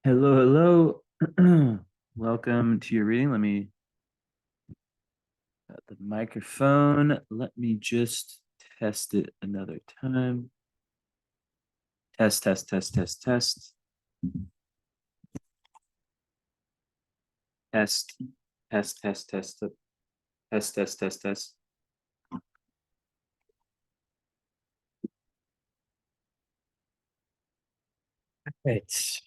Hello, hello. Welcome to your reading. Let me got the microphone. Let me just test it another time. Test, test, test, test, test. Test, test, test, test, test, test, test, test. Right.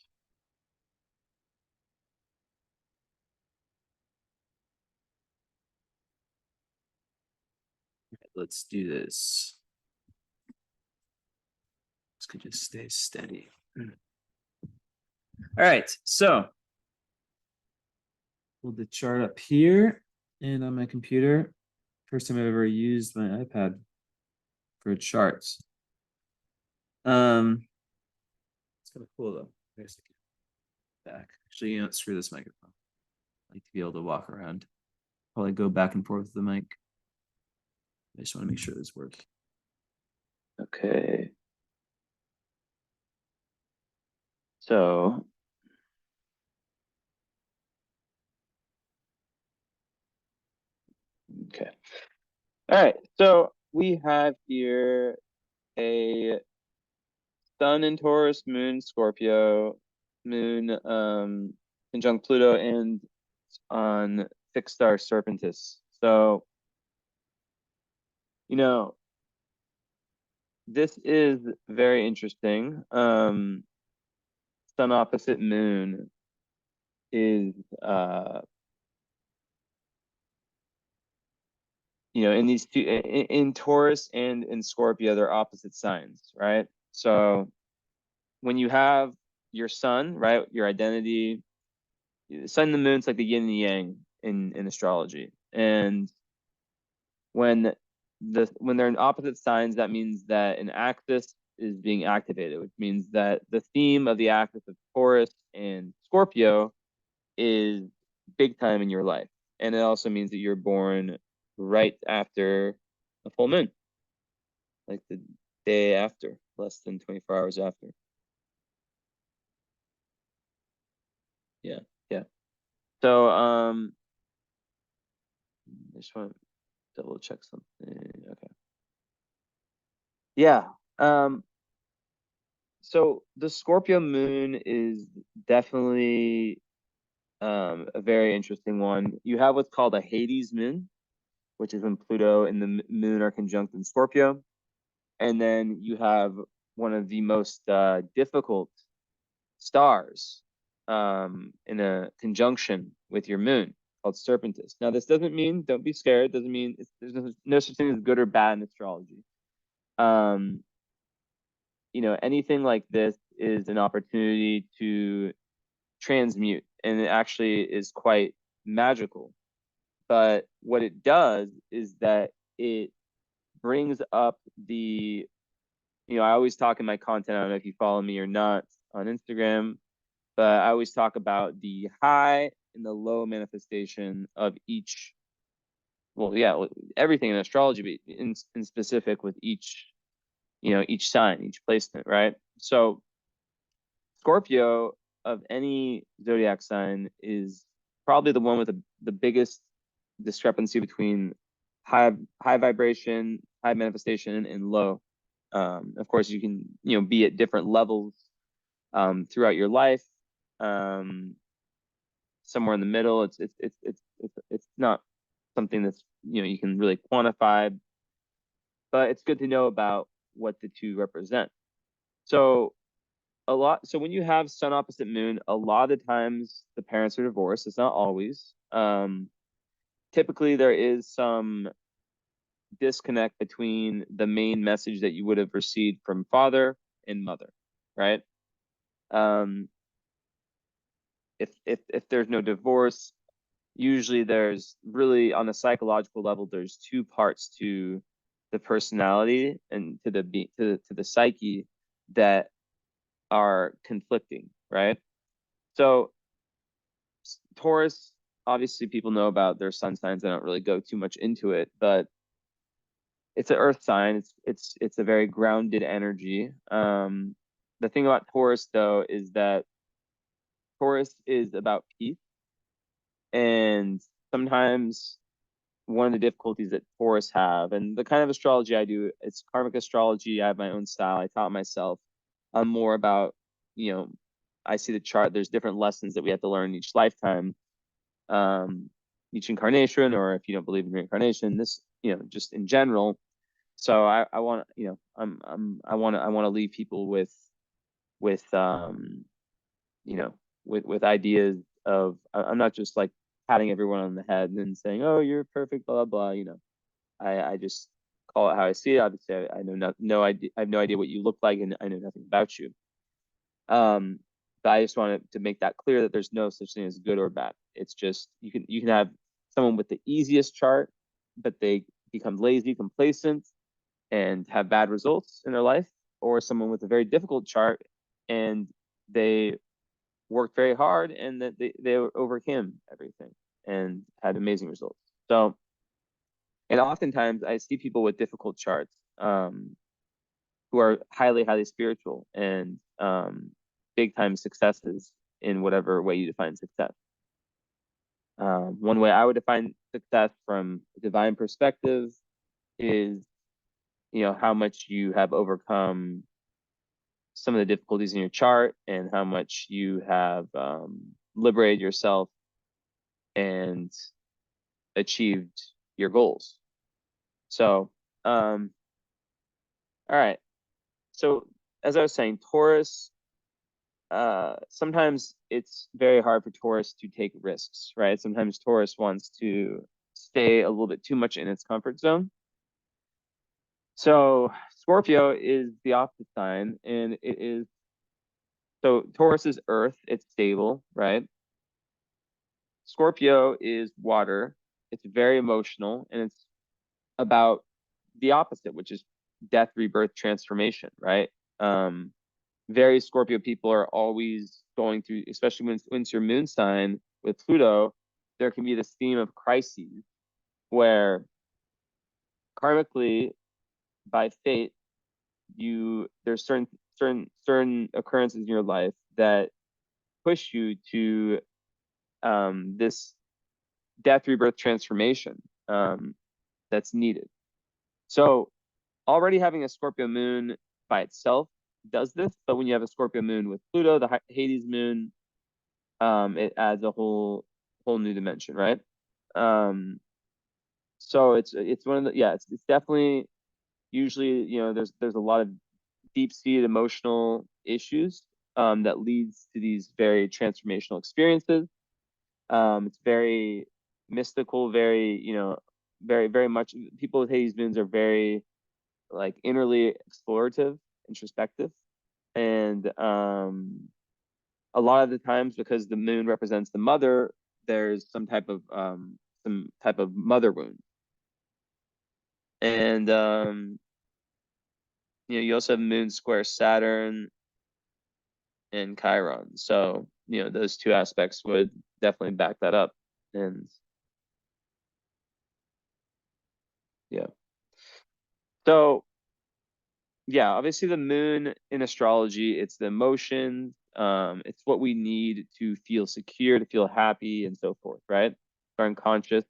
Let's do this. This could just stay steady. All right, so hold the chart up here and on my computer. First time I've ever used my iPad for charts. It's kind of cool though. There's the back. Actually, screw this microphone. I like to be able to walk around. Probably go back and forth with the mic. I just want to make sure this works. Okay. So okay. All right. So we have here a Sun in Taurus, Moon Scorpio, Moon conjunct Pluto, and on fixed star Serpentis. So this is very interesting. Sun opposite Moon is in these two, in Taurus and in Scorpio, they're opposite signs, right? So when you have your sun, right, your identity, the sun and the moon's like the yin and the yang in astrology. And when they're in opposite signs, that means that an axis is being activated, which means that the theme of the axis of Taurus and Scorpio is big time in your life. And it also means that you're born right after a full moon, like the day after, less than 24 hours after. Yeah, yeah. So I just want to double check something. Okay. Yeah. So the Scorpio moon is definitely a very interesting one. You have what's called a Hades moon, which is when Pluto and the moon are conjunct in Scorpio. And then you have one of the most difficult stars in a conjunction with your moon called Serpentis. Now, this doesn't mean, don't be scared, doesn't mean there's no such thing as good or bad in astrology. Um, anything like this is an opportunity to transmute, and it actually is quite magical. But what it does is that it brings up I always talk in my content, I don't know if you follow me or not on Instagram, but I always talk about the high and the low manifestation of each. Well, yeah, everything in astrology, but in specific with each sign, each placement, right? So Scorpio of any zodiac sign is probably the one with the biggest discrepancy between high vibration, high manifestation, and low. Of course, you can be at different levels throughout your life. Somewhere in the middle. It's not something that's you can really quantify, but it's good to know about what the two represent. So so when you have sun opposite moon, a lot of times the parents are divorced. It's not always. Typically there is some disconnect between the main message that you would have received from father and mother, right? Um, if there's no divorce, usually there's really on a psychological level, there's two parts to the personality and to the psyche that are conflicting, right? So Taurus, obviously people know about their sun signs. I don't really go too much into it, but it's an earth sign. It's a very grounded energy. The thing about Taurus though is that Taurus is about peace, and sometimes one of the difficulties that Taurus have, and the kind of astrology I do, it's karmic astrology. I have my own style. I taught myself. I'm more about, I see the chart. There's different lessons that we have to learn each lifetime, each incarnation, or if you don't believe in reincarnation, this, just in general. So I want, I want to leave people with, with ideas of, I'm not just like patting everyone on the head and saying, oh, you're perfect, blah, blah, blah. I just call it how I see it. Obviously, I know no idea. I have no idea what you look like, and I know nothing about you. But I just wanted to make that clear that there's no such thing as good or bad. It's just you can have someone with the easiest chart, but they become lazy, complacent, and have bad results in their life, or someone with a very difficult chart and they worked very hard and that they overcame everything and had amazing results. So, and oftentimes I see people with difficult charts who are highly, highly spiritual and big time successes in whatever way you define success. One way I would define success from a divine perspective is, how much you have overcome some of the difficulties in your chart and how much you have liberated yourself and achieved your goals. So, all right. So as I was saying, Taurus, sometimes it's very hard for Taurus to take risks, right? Sometimes Taurus wants to stay a little bit too much in its comfort zone. So Scorpio is the opposite sign, and so Taurus is earth, it's stable, right? Scorpio is water, it's very emotional, and it's about the opposite, which is death, rebirth, transformation, right? Very Scorpio people are always going through, especially when it's your moon sign with Pluto, there can be this theme of crises where karmically, by fate, there's certain occurrences in your life that push you to this death, rebirth, transformation that's needed. So already having a Scorpio moon by itself does this, but when you have a Scorpio moon with Pluto, the Hades moon, it adds a whole new dimension, right? So it's one of the, it's definitely usually, there's a lot of deep-seated emotional issues that leads to these very transformational experiences. It's very mystical, very, very, very much, people with Hades moons are very like innerly explorative, introspective. And a lot of the times, because the moon represents the mother, there's some type of mother wound. And you also have moon square Saturn and Chiron. So, those two aspects would definitely back that up. And yeah. So yeah, obviously the moon in astrology, it's the emotions, it's what we need to feel secure, to feel happy, and so forth, right? Our unconscious.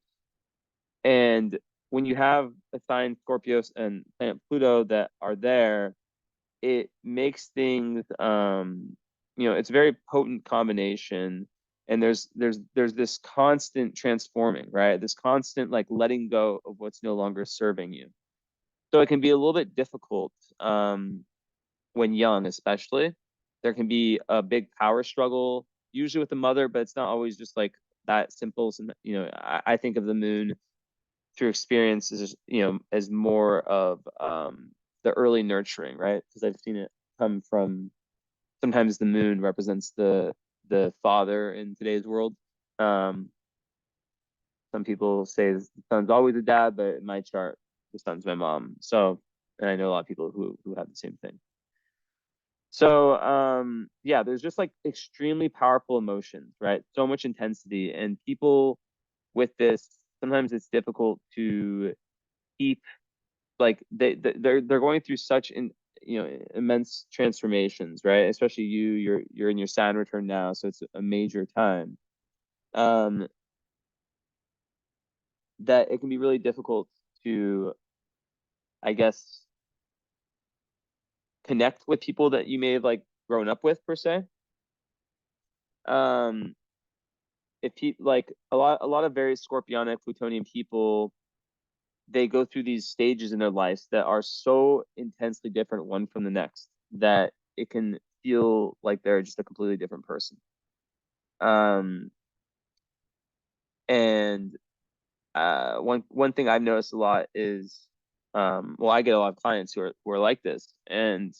And when you have a sign Scorpio and planet Pluto that are there, it makes things, it's a very potent combination. And there's this constant transforming, right? This constant like letting go of what's no longer serving you. So it can be a little bit difficult when young, especially. There can be a big power struggle, usually with the mother, but it's not always just like that simple. I think of the moon through experience as more of the early nurturing, right? Because I've seen it come from, sometimes the moon represents the father in today's world. Some people say the sun's always a dad, but in my chart, the sun's my mom. So, and I know a lot of people who have the same thing. So yeah, there's just like extremely powerful emotions, right? So much intensity, and people with this, sometimes it's difficult to keep, like they're going through such immense transformations, right? Especially you're in your Saturn return now, so it's a major time. That it can be really difficult to, I guess, connect with people that you may have like grown up with per se. If people like a lot of very Scorpionic Plutonian people, they go through these stages in their lives that are so intensely different one from the next that it can feel like they're just a completely different person. And one thing I've noticed a lot is, well, I get a lot of clients who are like this, and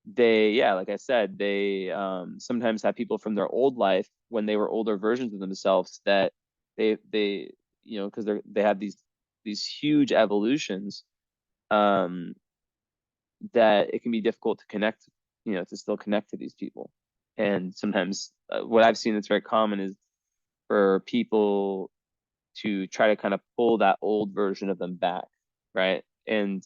they, yeah, like I said, they sometimes have people from their old life when they were older versions of themselves that they because they have these huge evolutions, um, that it can be difficult to connect, to still connect to these people. And sometimes what I've seen that's very common is for people to try to kind of pull that old version of them back, right? And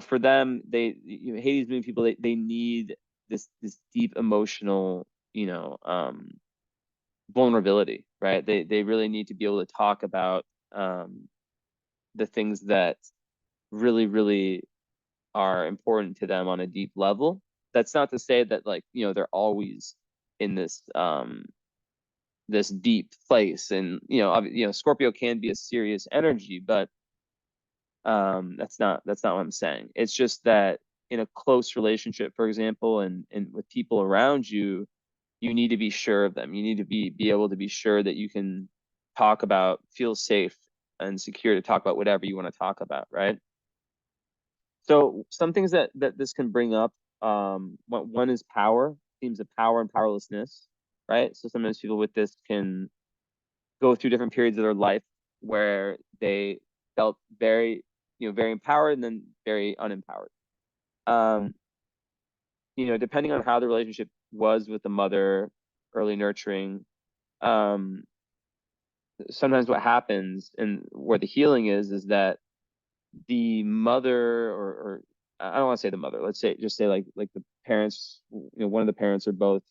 for them, Hades Moon people, they need this deep emotional, vulnerability, right? They really need to be able to talk about the things that really, really are important to them on a deep level. That's not to say that, like, they're always in this deep place, and Scorpio can be a serious energy, but that's not what I'm saying. It's just that in a close relationship, for example, and with people around you, you need to be sure of them. You need to be able to be sure that you can feel safe and secure to talk about whatever you want to talk about, right? So some things that this can bring up, one is power, themes of power and powerlessness, right? So sometimes people with this can go through different periods of their life where they felt very empowered and then very unempowered. Depending on how the relationship was with the mother, early nurturing, sometimes what happens and where the healing is that the mother, or I don't want to say the mother, let's say like the parents, one of the parents or both,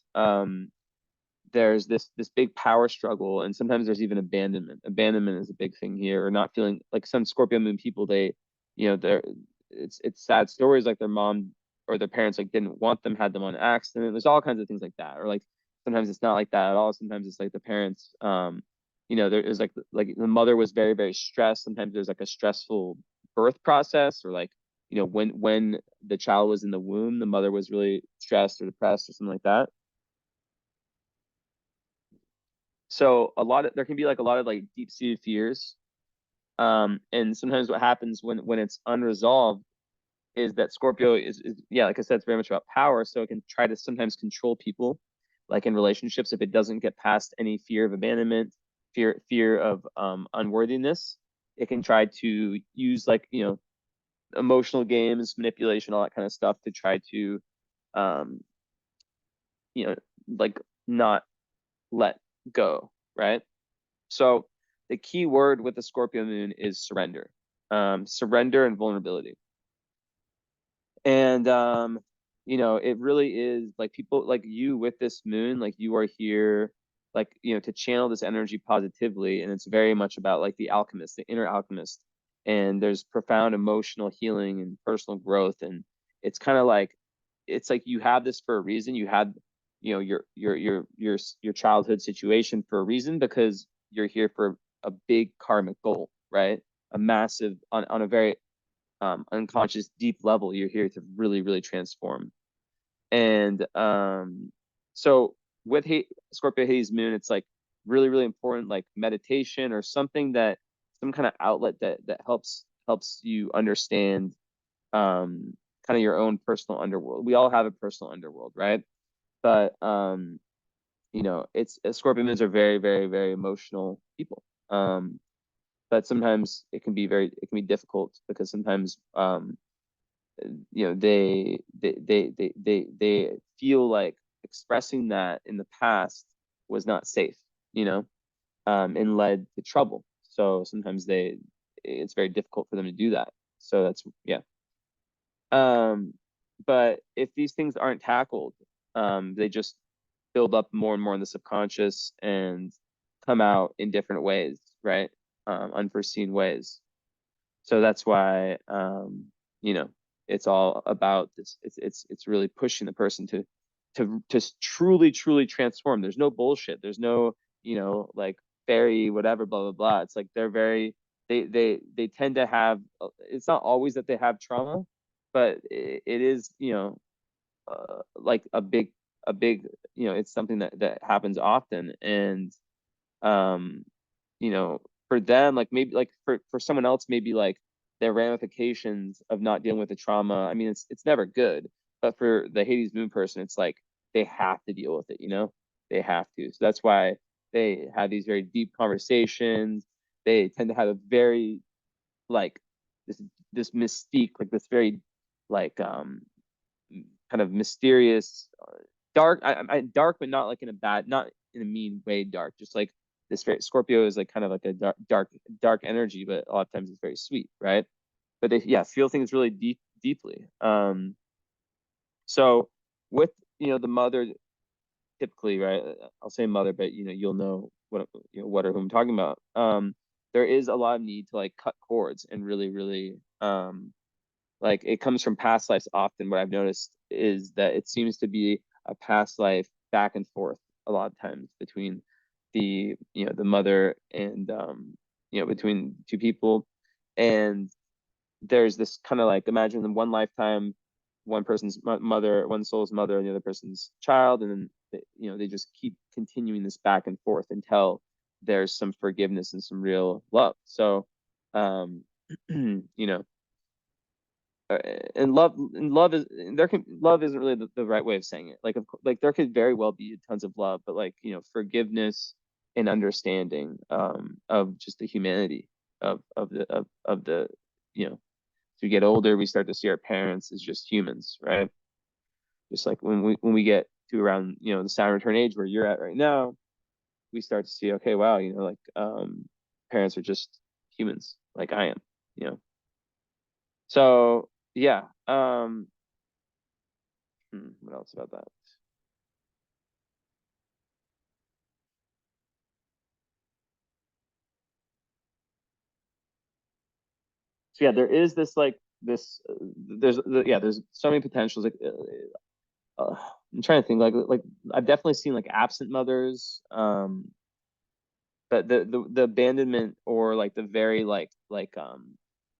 there's this big power struggle, and sometimes there's even abandonment is a big thing here, or not feeling like some Scorpio moon people, they're it's sad stories, like their mom or their parents like didn't want them, had them on accident. There's all kinds of things like that, or like sometimes it's not like that at all. Sometimes it's like the parents, there is like the mother was very, very stressed. Sometimes there's like a stressful birth process, or like when the child was in the womb, the mother was really stressed or depressed or something like that. So there can be like a lot of like deep-seated fears, and sometimes what happens when it's unresolved is that Scorpio is, yeah, like I said, it's very much about power, so it can try to sometimes control people, like in relationships. If it doesn't get past any fear of abandonment, fear of unworthiness, it can try to use, like, emotional games, manipulation, all that kind of stuff to try to um like not let go, right? So the key word with the Scorpio moon is surrender. Surrender and vulnerability. And it really is like people like you with this moon, like you are here, like, to channel this energy positively. And it's very much about like the alchemist, the inner alchemist. And there's profound emotional healing and personal growth. And it's kind of like, it's like you have this for a reason. You had, your childhood situation for a reason, because you're here for a big karmic goal, right? A massive, on a very unconscious deep level, you're here to really, really transform. And so with Scorpio Hades moon, it's like really, really important, like meditation or something, that some kind of outlet that helps you understand kind of your own personal underworld. We all have a personal underworld, right? But it's Scorpions are very, very, very emotional people. But sometimes it can be difficult, because sometimes they feel like expressing that in the past was not safe, and led to trouble. So sometimes it's very difficult for them to do that. So that's, yeah. but if these things aren't tackled, they just build up more and more in the subconscious and come out in different ways, right? Unforeseen ways. So that's why, you know, it's all about this. It's really pushing the person to truly transform. There's no bullshit. There's no, like fairy whatever blah blah blah. It's like they're very they tend to have. It's not always that they have trauma, but it is, like a big, it's something that happens often. And um you know for them, like maybe like for someone else, maybe like the ramifications of not dealing with the trauma, I mean, it's never good. But for the Hades moon person, it's like they have to deal with it, they have to. So that's why they have these very deep conversations. They tend to have a very, like, this this mystique, like this very, like, kind of mysterious, dark. Dark, but not like in a bad, not in a mean way. Dark, just like this very Scorpio is like kind of like a dark energy, but a lot of times it's very sweet, right? But they, yeah, feel things really deeply. So with, the mother, typically, right? I'll say mother, but you'll know what or who I'm talking about. There is a lot of need to like cut cords and really, like, it comes from past lives often. What I've noticed is that it seems to be a past life back and forth a lot of times between the mother and, between two people. And there's this kind of like, imagine in one lifetime, one person's mother, one soul's mother, and the other person's child. And then they just keep continuing this back and forth until there's some forgiveness and some real love. So um you know and love is, love isn't really the right way of saying it. Like, like there could very well be tons of love, but like, forgiveness and understanding, of just the humanity of the, as we get older, we start to see our parents as just humans, right? Just like when we get to around, the Saturn return age where you're at right now, we start to see, okay, wow, like, parents are just humans like I am, you know. So yeah. What else about that? So yeah, there is this, like, this, there's so many potentials. Like, I'm trying to think, like I've definitely seen like absent mothers, but the abandonment, or like the very,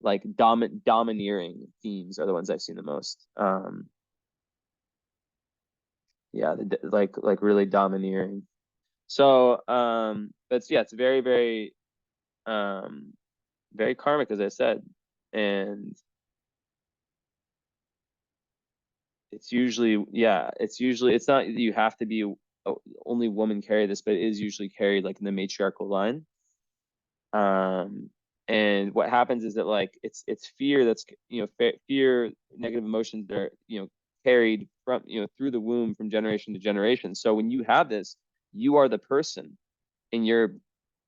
like domineering themes are the ones I've seen the most. Yeah, like really domineering. So but yeah, it's very, very, um very karmic, as I said. And it's usually, yeah, it's not that you have to be only women carry this, but it is usually carried like in the matriarchal line. um and what happens is that, like, it's fear, that's, fear, negative emotions that are, carried from, through the womb from generation to generation. So when you have this, you are the person in your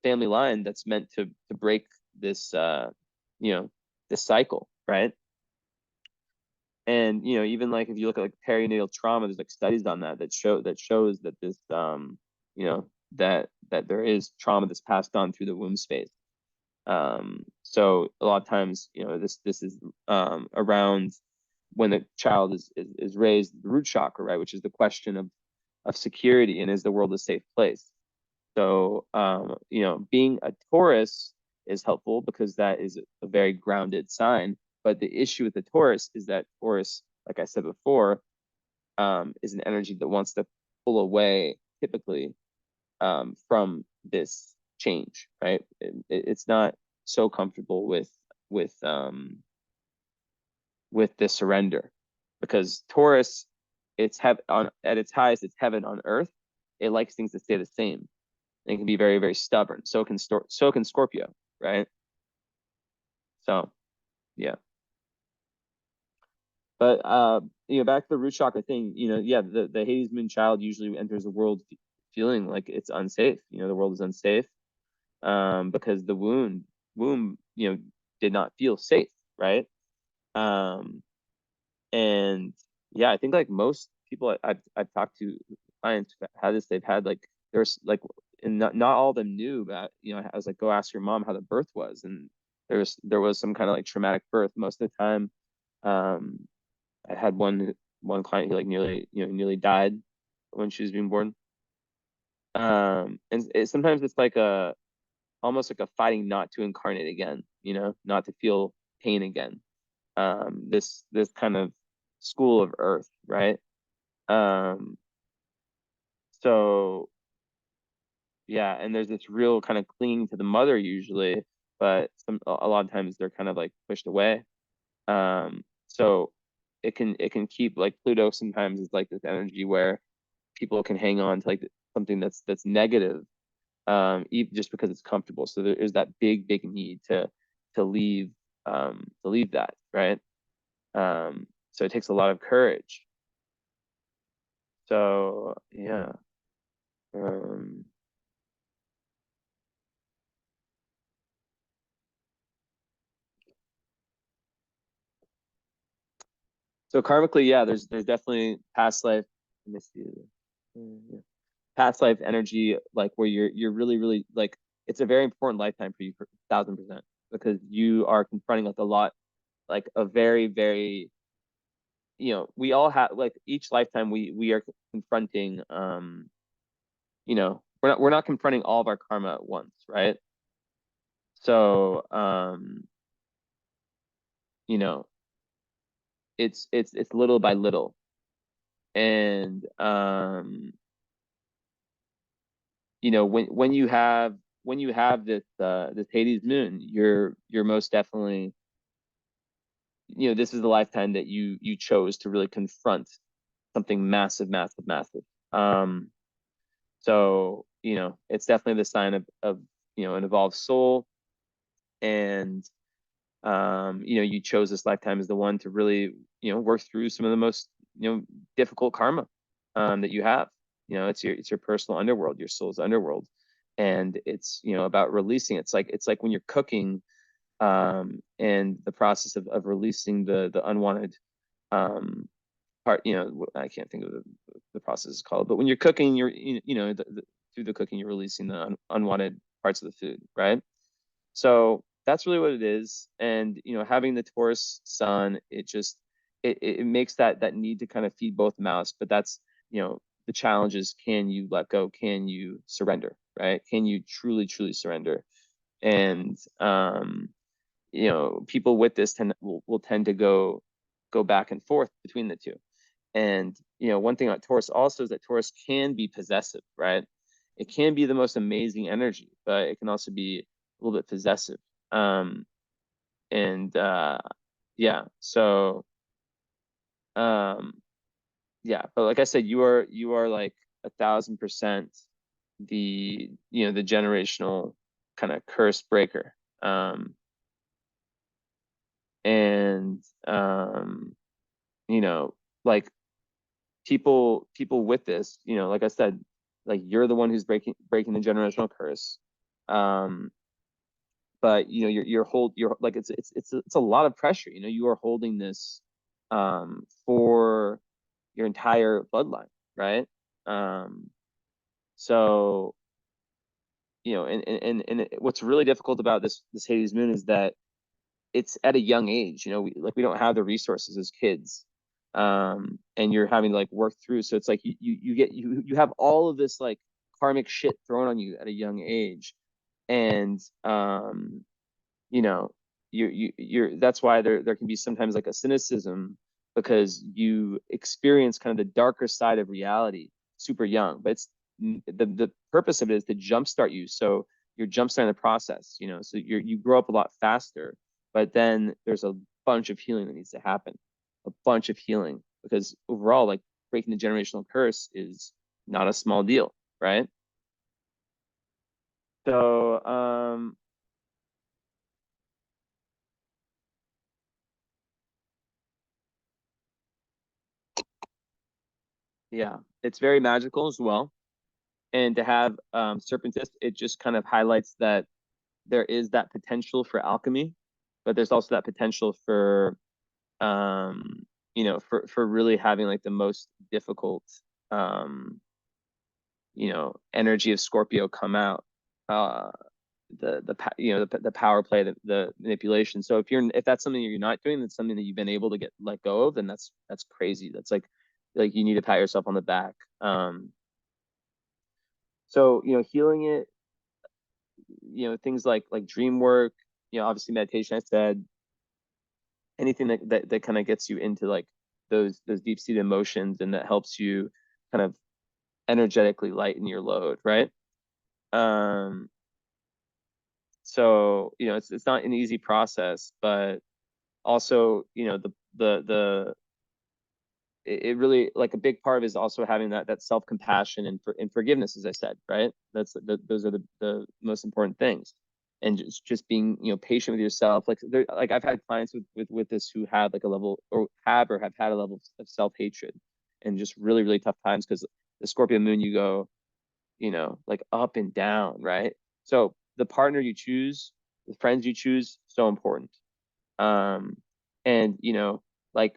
family line that's meant to break this, you know this cycle, right? And even like if you look at like perinatal trauma, there's like studies on that shows that this, that there is trauma that's passed on through the womb space. So a lot of times, this is, around when the child is raised, the root chakra, right, which is the question of security, and is the world a safe place. So, being a Taurus is helpful because that is a very grounded sign. But the issue with the Taurus is that Taurus, like I said before, is an energy that wants to pull away, typically, from this change, right? It's not so comfortable with um, with the surrender, because Taurus, it's on at its highest, it's heaven on earth. It likes things to stay the same. It can be very, very stubborn. So can Scorpio, right? So yeah. But back to the root chakra thing, yeah, the Hades moon child usually enters the world feeling like it's unsafe. The world is unsafe, because the womb, did not feel safe, right? Um, and Yeah, I think like most people I've talked to, clients who've had this, they've had like there's like, and not all of them knew about, I was like, go ask your mom how the birth was, and there was some kind of like traumatic birth most of the time. Um, I had one client who like nearly died when she was being born. And sometimes it's like a almost like a fighting not to incarnate again, not to feel pain again. This kind of school of earth, right? Um, so yeah, and there's this real kind of clinging to the mother usually, but a lot of times they're kind of like pushed away. So it can keep like Pluto sometimes is like this energy where people can hang on to like something that's negative, even just because it's comfortable. So there is that big need to leave that, right? So it takes a lot of courage. So yeah. Um, so karmically, yeah, there's definitely past life. Let me see. Yeah. Past life energy, like where you're really like it's a very important lifetime for you, for 1,000%, because you are confronting like a lot, like a very, we all have like each lifetime we are confronting, we're not confronting all of our karma at once, right? So you know, it's little by little. And when you have this Hades moon, you're most definitely, this is the lifetime that you chose to really confront something massive. Um, so it's definitely the sign of an evolved soul. And you chose this lifetime as the one to really, work through some of the most, difficult karma that you have. It's your personal underworld, your soul's underworld. And it's, about releasing. It's like when you're cooking, and the process of releasing the unwanted part. I can't think of the process is called, but when you're cooking, through the cooking, you're releasing the unwanted parts of the food, right? So that's really what it is. And having the Taurus sun, it makes that need to kind of feed both mouths. But that's, the challenge is, can you let go? Can you surrender? Right? Can you truly surrender? And people with this will tend to go back and forth between the two. And one thing about Taurus also is that Taurus can be possessive, right? It can be the most amazing energy, but it can also be a little bit possessive. Um, and yeah, so um, yeah, but like I said, you are like 1,000% the generational kind of curse breaker. And you know, like people with this, like I said, like you're the one who's breaking the generational curse. Um, but you're like it's a lot of pressure. You are holding this for your entire bloodline, right? Um, so what's really difficult about this Hades moon is that it's at a young age. We don't have the resources as kids, and you're having to like work through. So it's like you have all of this like karmic shit thrown on you at a young age. And you know you're that's why there can be sometimes like a cynicism, because you experience kind of the darker side of reality super young. But it's the purpose of it is to jumpstart you, so you're jumpstarting the process, so you grow up a lot faster. But then there's a bunch of healing that needs to happen, a bunch of healing, because overall, like, breaking the generational curse is not a small deal, right? So yeah, it's very magical as well. And to have Serpentis, it just kind of highlights that there is that potential for alchemy, but there's also that potential for for really having like the most difficult, energy of Scorpio come out. Uh, the power play, the manipulation. So if that's something you're not doing, that's something that you've been able to get let go of, then that's crazy. That's like you need to pat yourself on the back. So healing it, things like dream work, obviously meditation. I said anything that kind of gets you into like those deep seated emotions, and that helps you kind of energetically lighten your load, right? Um, so it's not an easy process, but also the it really, like, a big part of it is also having that self-compassion and forgiveness, as I said, right? Those are the most important things. And just being patient with yourself. Like I've had clients with this who have like a level, or have had a level of self-hatred, and just really really tough times, because the Scorpio moon, you go like up and down, right? So the partner you choose, the friends you choose, so important. um and like,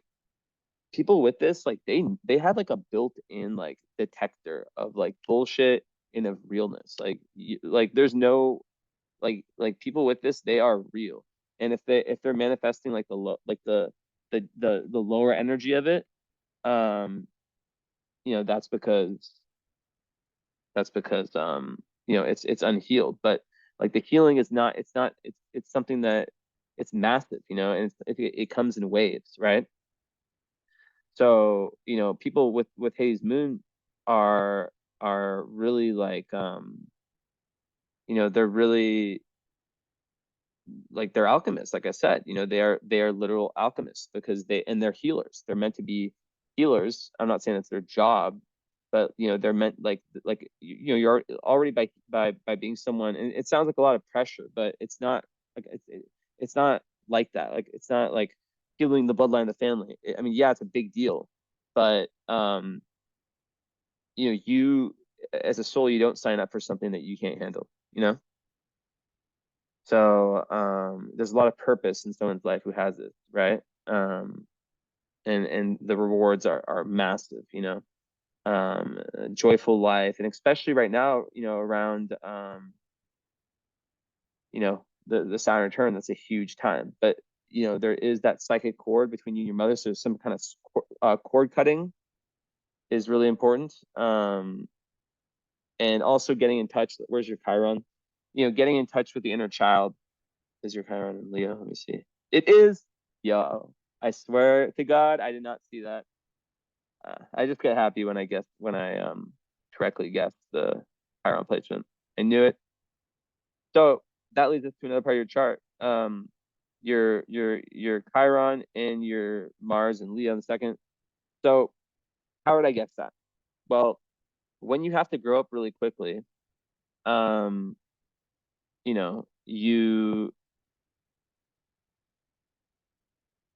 people with this, like, they have like a built-in like detector of like bullshit and of realness. Like there's no, like people with this, they are real. And if they're manifesting like the lower energy of it, um that's because it's unhealed. But like the healing is not, it's something that it's massive, and it comes in waves, right? So people with Hades moon are really like, they're really like, they're alchemists. Like I said, they are literal alchemists, because they're healers. They're meant to be healers. I'm not saying it's their job, but they're meant, like you're already, by being someone, and it sounds like a lot of pressure, but it's not. Like it's not like that. Like it's not like healing the bloodline of the family. I mean, yeah, it's a big deal, but you, as a soul, you don't sign up for something that you can't handle. So there's a lot of purpose in someone's life who has it, right? And the rewards are massive. A joyful life, and especially right now, around the Saturn return, that's a huge time. But there is that psychic cord between you and your mother, so some kind of cord cutting is really important. And also getting in touch. Where's your Chiron? Getting in touch with the inner child. Is your Chiron in Leo? Let me see. It is. Yo, I swear to God, I did not see that. I just get happy when I correctly guess the Chiron placement. I knew it. So that leads us to another part of your chart. Your Chiron and your Mars and Leo in the second. So how would I guess that? Well, when you have to grow up really quickly, um, you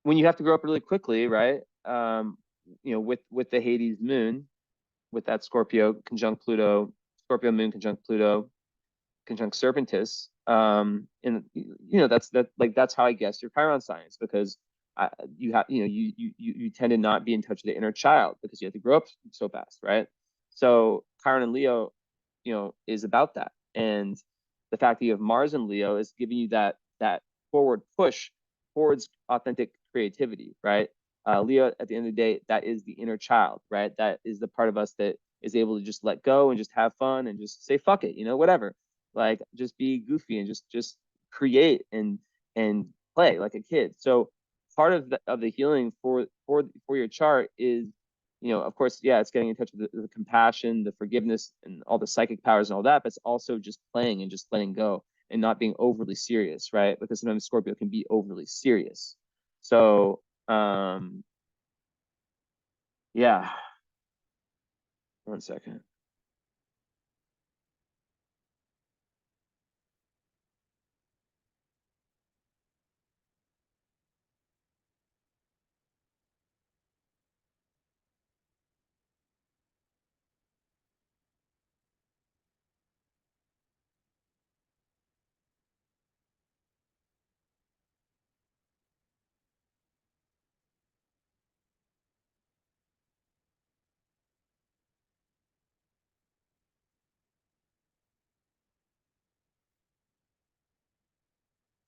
when you have to grow up really quickly, right? With the Hades moon, with that Scorpio conjunct Pluto, Scorpio moon conjunct Pluto, conjunct Serpentis. And that's how I guess your Chiron signs, because you have you tend to not be in touch with the inner child, because you have to grow up so fast, right? So Chiron and Leo, is about that. And the fact that you have Mars and Leo is giving you that forward push towards authentic creativity, right? Leo, at the end of the day, that is the inner child, right? That is the part of us that is able to just let go and just have fun and just say fuck it, whatever. Like, just be goofy and just create and play like a kid. So part of the healing for your chart is, of course, yeah, it's getting in touch with the compassion, the forgiveness, and all the psychic powers and all that, but it's also just playing and just letting go and not being overly serious, right? Because sometimes Scorpio can be overly serious. So yeah, 1 second.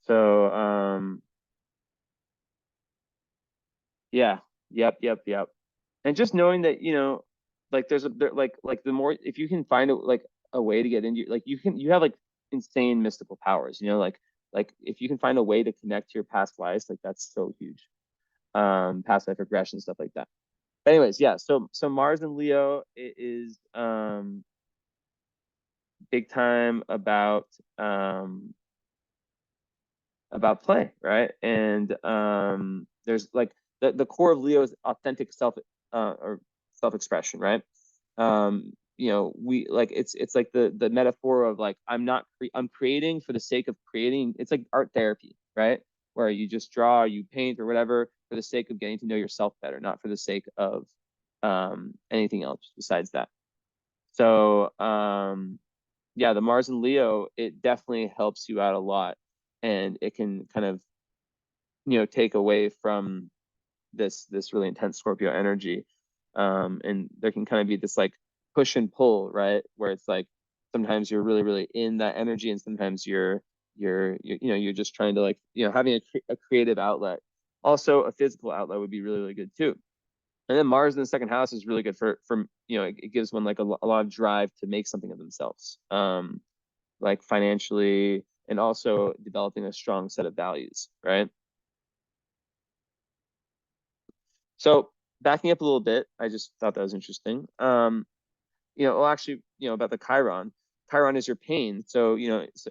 So yeah, yep. And just knowing that, like like the more, if you can find a way to get into, like you have like insane mystical powers, like if you can find a way to connect to your past lives, like that's so huge. Past life regression, stuff like that. But anyways, yeah, so Mars and Leo is big time about play, right? And there's like the core of Leo is authentic or self-expression, right? We like it's like the metaphor of like I'm creating for the sake of creating. It's like art therapy, right? Where you just draw, or you paint, or whatever for the sake of getting to know yourself better, not for the sake of anything else besides that. So yeah, the Mars and Leo, it definitely helps you out a lot, and it can kind of take away from this really intense Scorpio energy. And there can kind of be this like push and pull, right? Where it's like sometimes you're really, really in that energy, and sometimes you're just trying to like, having a creative outlet. Also, a physical outlet would be really, really good too. And then Mars in the second house is really good for it gives one like a lot of drive to make something of themselves, like financially, and also developing a strong set of values, right? So backing up a little bit, I just thought that was interesting. Well, actually, about the Chiron. Chiron is your pain. So,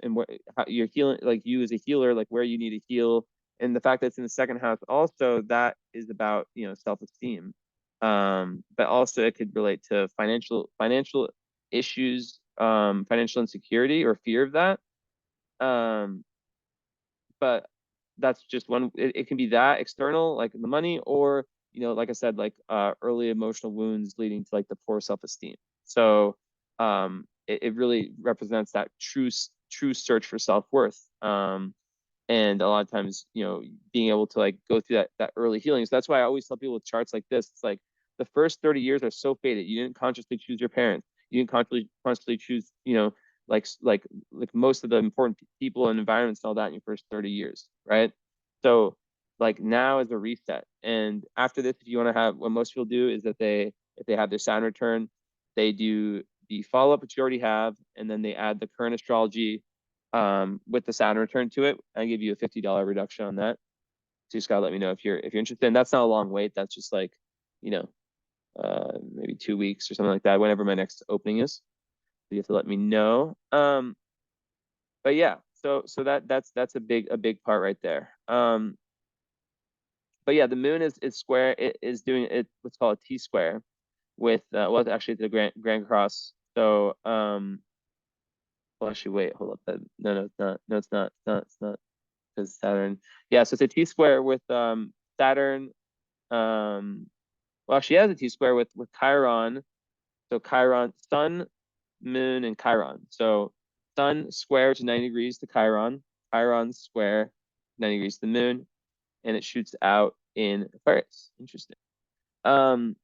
and what how you're healing, like you as a healer, like where you need to heal. And the fact that it's in the second house, also that is about, self-esteem. But also it could relate to financial issues, financial insecurity or fear of that. Um, but that's just one. It can be that external, like the money, or like I said, like early emotional wounds leading to like the poor self-esteem. So it really represents that true search for self-worth. And a lot of times, being able to like go through that early healing. So that's why I always tell people with charts like this, it's like the first 30 years are so fated. You didn't consciously choose your parents. You didn't consciously choose, like most of the important people and environments and all that in your first 30 years, right? So like now is a reset. And after this, if you want to have, what most people do is that if they have their Saturn return, they do the follow up, which you already have, and then they add the current astrology with the Saturn return to it. I give you a $50 reduction on that. So you just gotta let me know if you're interested. And that's not a long wait. That's just like, you know, maybe 2 weeks or something like that, whenever my next opening is. So you have to let me know. But yeah, so that's a big part right there. But yeah, the moon is square. It is doing it what's called a T square with well, actually the Grand Cross. So well, actually wait, hold up. No, it's not. No, it's not. It's not because Saturn. Yeah, so it's a T square with Saturn. Well, she has a T square with Chiron. So Chiron, Sun, Moon, and Chiron. So Sun square to 90 degrees to Chiron. Chiron square 90 degrees to the Moon, and it shoots out in Aquarius. Interesting. Um,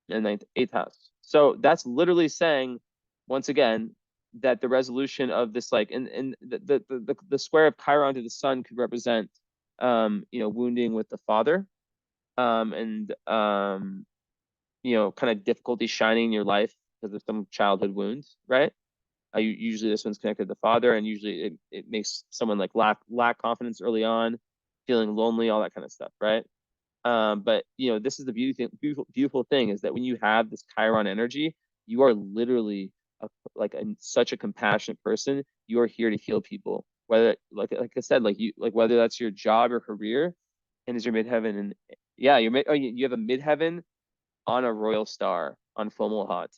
and ninth, eighth house. So that's literally saying, once again, that the resolution of this, like, and the square of Chiron to the Sun could represent, wounding with the father, and kind of difficulty shining in your life because of some childhood wounds, right? Usually this one's connected to the father, and usually it makes someone like lack confidence early on, feeling lonely, all that kind of stuff, right? But this is the beautiful thing is that when you have this Chiron energy, you are literally such a compassionate person. You are here to heal people, whether like I said, like whether that's your job or career, and is your midheaven, and yeah, you have a midheaven on a royal star on Fomalhaut.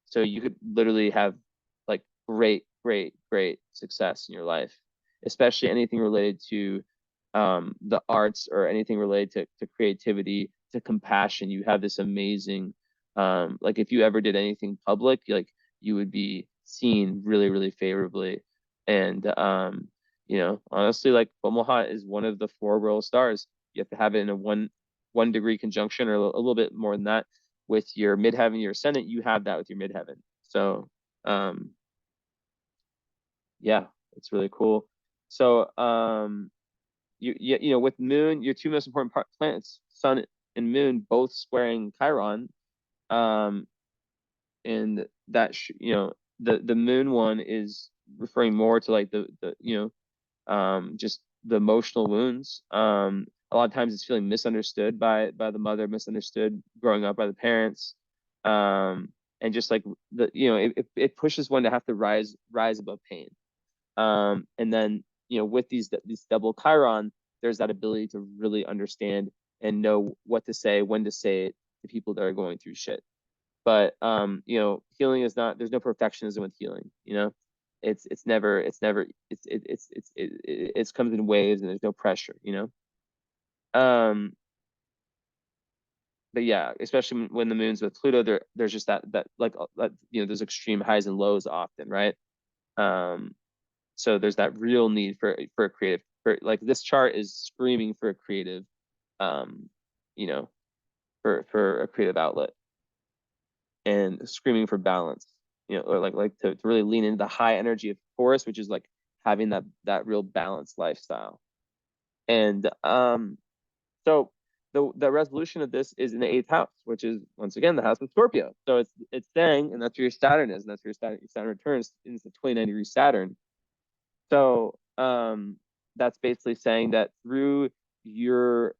So you could literally have like great success in your life, especially anything related to the arts or anything related to creativity, to compassion. You have this amazing, like if you ever did anything public, like you would be seen really, really favorably. And honestly, like Fomalhaut is one of the four royal stars. You have to have it in a one degree conjunction or a little bit more than that with your midheaven, your ascendant. You have that with your midheaven. So yeah, it's really cool. So you know, with moon, your two most important planets, sun and moon, both squaring chiron, and that you know, the moon one is referring more to like the you know, just the emotional wounds. A lot of times it's feeling misunderstood by the mother, misunderstood growing up by the parents, and just like the, you know, it pushes one to have to rise above pain. And then, you know, with these double chiron, there's that ability to really understand and know what to say, when to say it to people that are going through shit. But you know, healing is not, there's no perfectionism with healing, you know. It's comes in waves and there's no pressure, you know. But yeah, especially when the moon's with Pluto, there's just that like you know, there's extreme highs and lows often, right? Um, so there's that real need for a creative, for like this chart is screaming for a creative, um, you know, for a creative outlet, and screaming for balance, you know, or like to really lean into the high energy of Taurus, which is like having that real balanced lifestyle. And so the resolution of this is in the eighth house, which is once again the house of Scorpio. So it's saying, and that's where your Saturn is, and that's where your Saturn returns into the 29-degree Saturn. So that's basically saying that through your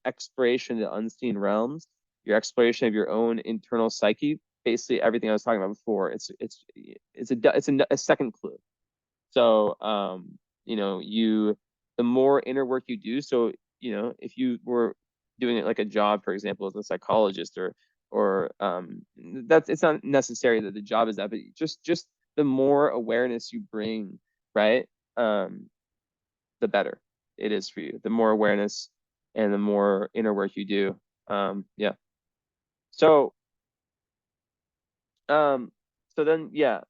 exploration of the unseen realms, your exploration of your own internal psyche, basically everything I was talking about before, it's a second clue. So you know, the more inner work you do, so you know, if you were doing it like a job, for example, as a psychologist, or that's, it's not necessary that the job is that, but just the more awareness you bring, right? Um, the better it is for you. The more awareness and the more inner work you do. Yeah. So um, so then yeah,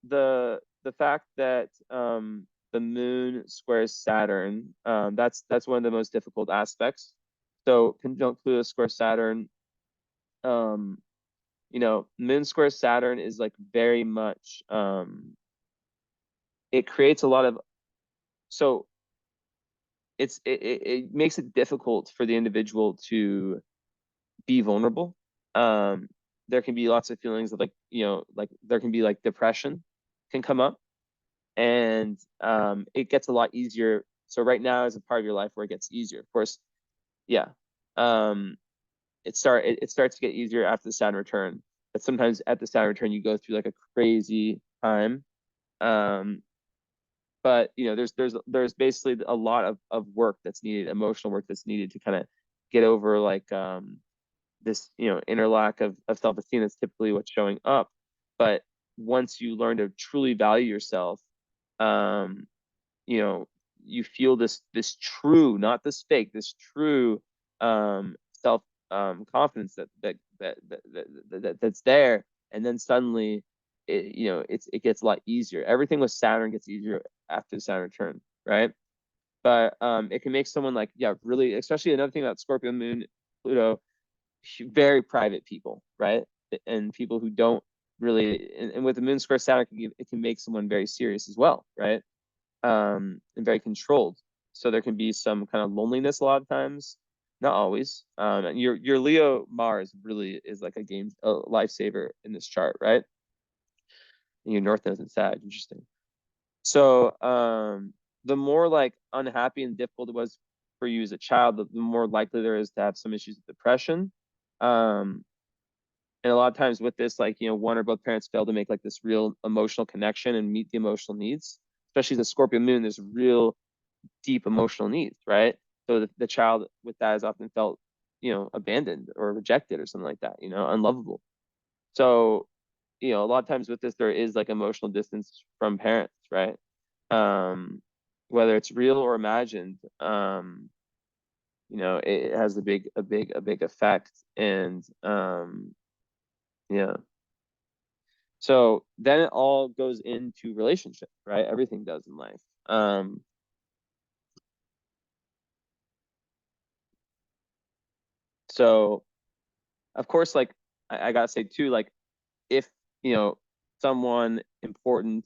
the fact that the moon squares Saturn, that's one of the most difficult aspects. So conjunct Pluto square Saturn, um, you know, moon square Saturn is like very much it creates a lot of, so it makes it difficult for the individual to be vulnerable. Um, there can be lots of feelings of like, you know, like there can be like depression can come up, and it gets a lot easier. So right now is a part of your life where it gets easier. Of course, yeah. Um, it starts to get easier after the Saturn return. But sometimes at the Saturn return, you go through like a crazy time. Um, but you know, there's basically a lot of work that's needed, emotional work that's needed to kind of get over like this, you know, inner lack of self-esteem that's typically what's showing up. But once you learn to truly value yourself, um, you know, you feel this true, not this fake, this true self confidence that's there, and then suddenly it, you know, it gets a lot easier. Everything with Saturn gets easier after the Saturn return, right? But it can make someone like, yeah, really, especially another thing about Scorpio moon Pluto, very private people, right? And people who don't really, and with the moon square Saturn, it can make someone very serious as well, right? And very controlled. So there can be some kind of loneliness a lot of times, not always. And your Leo Mars really is like a lifesaver in this chart, right? And your North Node's in Sag, interesting. So the more like unhappy and difficult it was for you as a child, the more likely there is to have some issues with depression. Um, and a lot of times with this, like, you know, one or both parents fail to make like this real emotional connection and meet the emotional needs. Especially the Scorpio moon, there's real deep emotional needs, right? So the child with that is often felt, you know, abandoned or rejected or something like that, you know, unlovable. So, you know, a lot of times with this, there is like emotional distance from parents, right? Um, Whether it's real or imagined, you know, it has a big effect. And yeah. So then it all goes into relationship, right? Everything does in life. So of course, like I gotta say too, like if, you know, someone important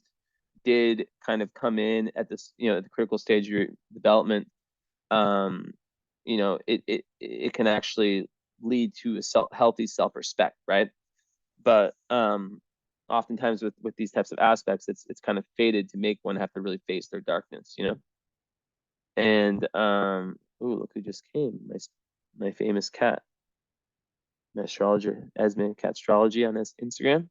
did kind of come in at this, you know, at the critical stage of your development, you know, it can actually lead to a healthy self-respect, right? But oftentimes with these types of aspects, it's kind of fated to make one have to really face their darkness, you know. And ooh, look who just came, my famous cat, my astrologer, Esme Cat Astrology on his Instagram.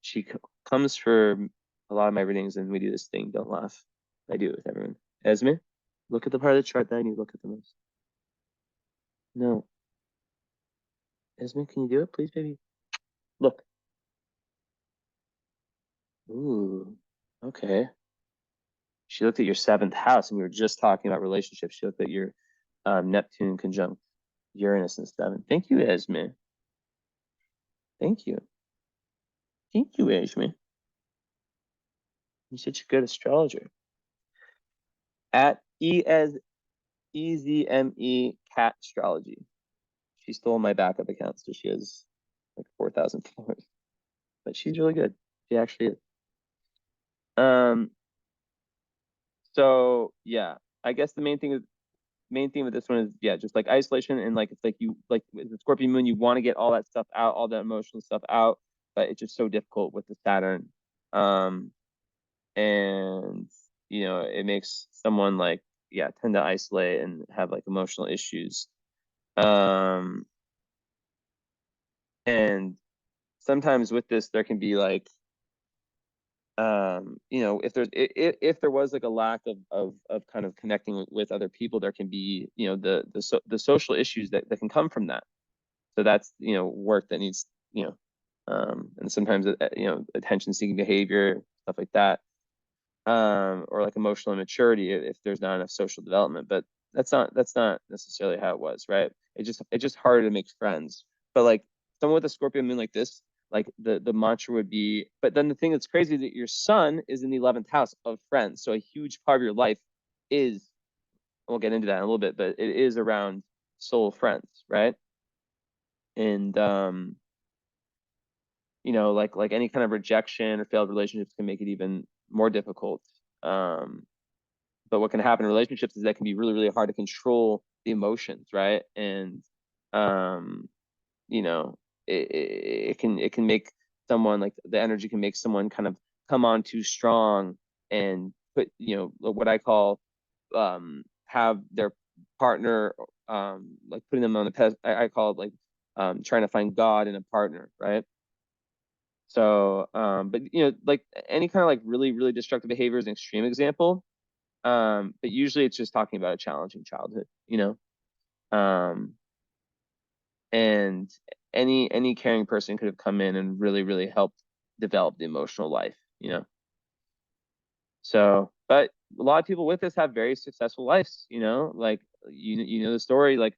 She comes for a lot of my readings, and we do this thing. Don't laugh. I do it with everyone. Esme, look at the part of the chart that I need to look at the most. No. Esme, can you do it, please, baby? Look. Ooh. Okay. She looked at your 7th house, and we were just talking about relationships. She looked at your Neptune conjunct Uranus in 7th. Thank you, Esme. Thank you. Thank you, Esme. You're such a good astrologer. At EZME Cat Astrology. She stole my backup account, so she has like 4,000 followers. But she's really good. She actually is. So yeah, I guess the main thing with this one is, yeah, just like isolation, and like it's like you like with the Scorpio moon, you want to get all that stuff out, all that emotional stuff out, but it's just so difficult with the Saturn. And you know, it makes someone like, yeah, tend to isolate and have like emotional issues. And sometimes with this there can be like, you know, if there was like a lack of kind of connecting with other people, there can be, you know, the social issues that can come from that. So that's, you know, work that needs, you know, and sometimes you know, attention seeking behavior, stuff like that, or like emotional immaturity if there's not enough social development. But that's not necessarily how it was, right? It's just harder to make friends. But like someone with a Scorpio moon like this, like the mantra would be, but then the thing that's crazy is that your sun is in the 11th house of friends. So a huge part of your life is, we'll get into that in a little bit, but it is around soul friends, right? And you know, like any kind of rejection or failed relationships can make it even more difficult. But what can happen in relationships is that it can be really, really hard to control the emotions, right? And you know, it can make someone, like the energy can make someone kind of come on too strong and put, you know, what I call have their partner like putting them on the pest. I call it like trying to find God in a partner, right? So but you know, like any kind of like really, really destructive behavior is an extreme example. But usually it's just talking about a challenging childhood, you know. And any caring person could have come in and really, really helped develop the emotional life, you know. So, but a lot of people with this have very successful lives, you know, like you know the story, like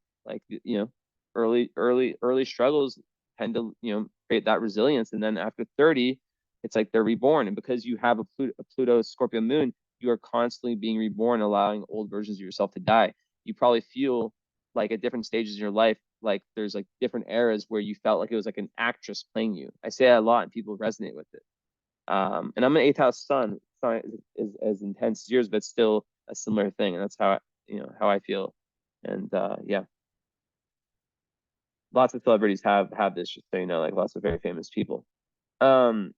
you know, early struggles tend to, you know, create that resilience, and then after 30, it's like they're reborn. And because you have a Pluto Scorpio moon, you are constantly being reborn, allowing old versions of yourself to die. You probably feel like at different stages in your life, like there's like different eras where you felt like it was like an actress playing you. I say that a lot, and people resonate with it. And I'm an 8th house sun. It's not as intense as yours, but still a similar thing. And that's how you know how I feel. And yeah, lots of celebrities have this, just so you know, like lots of very famous people. Um,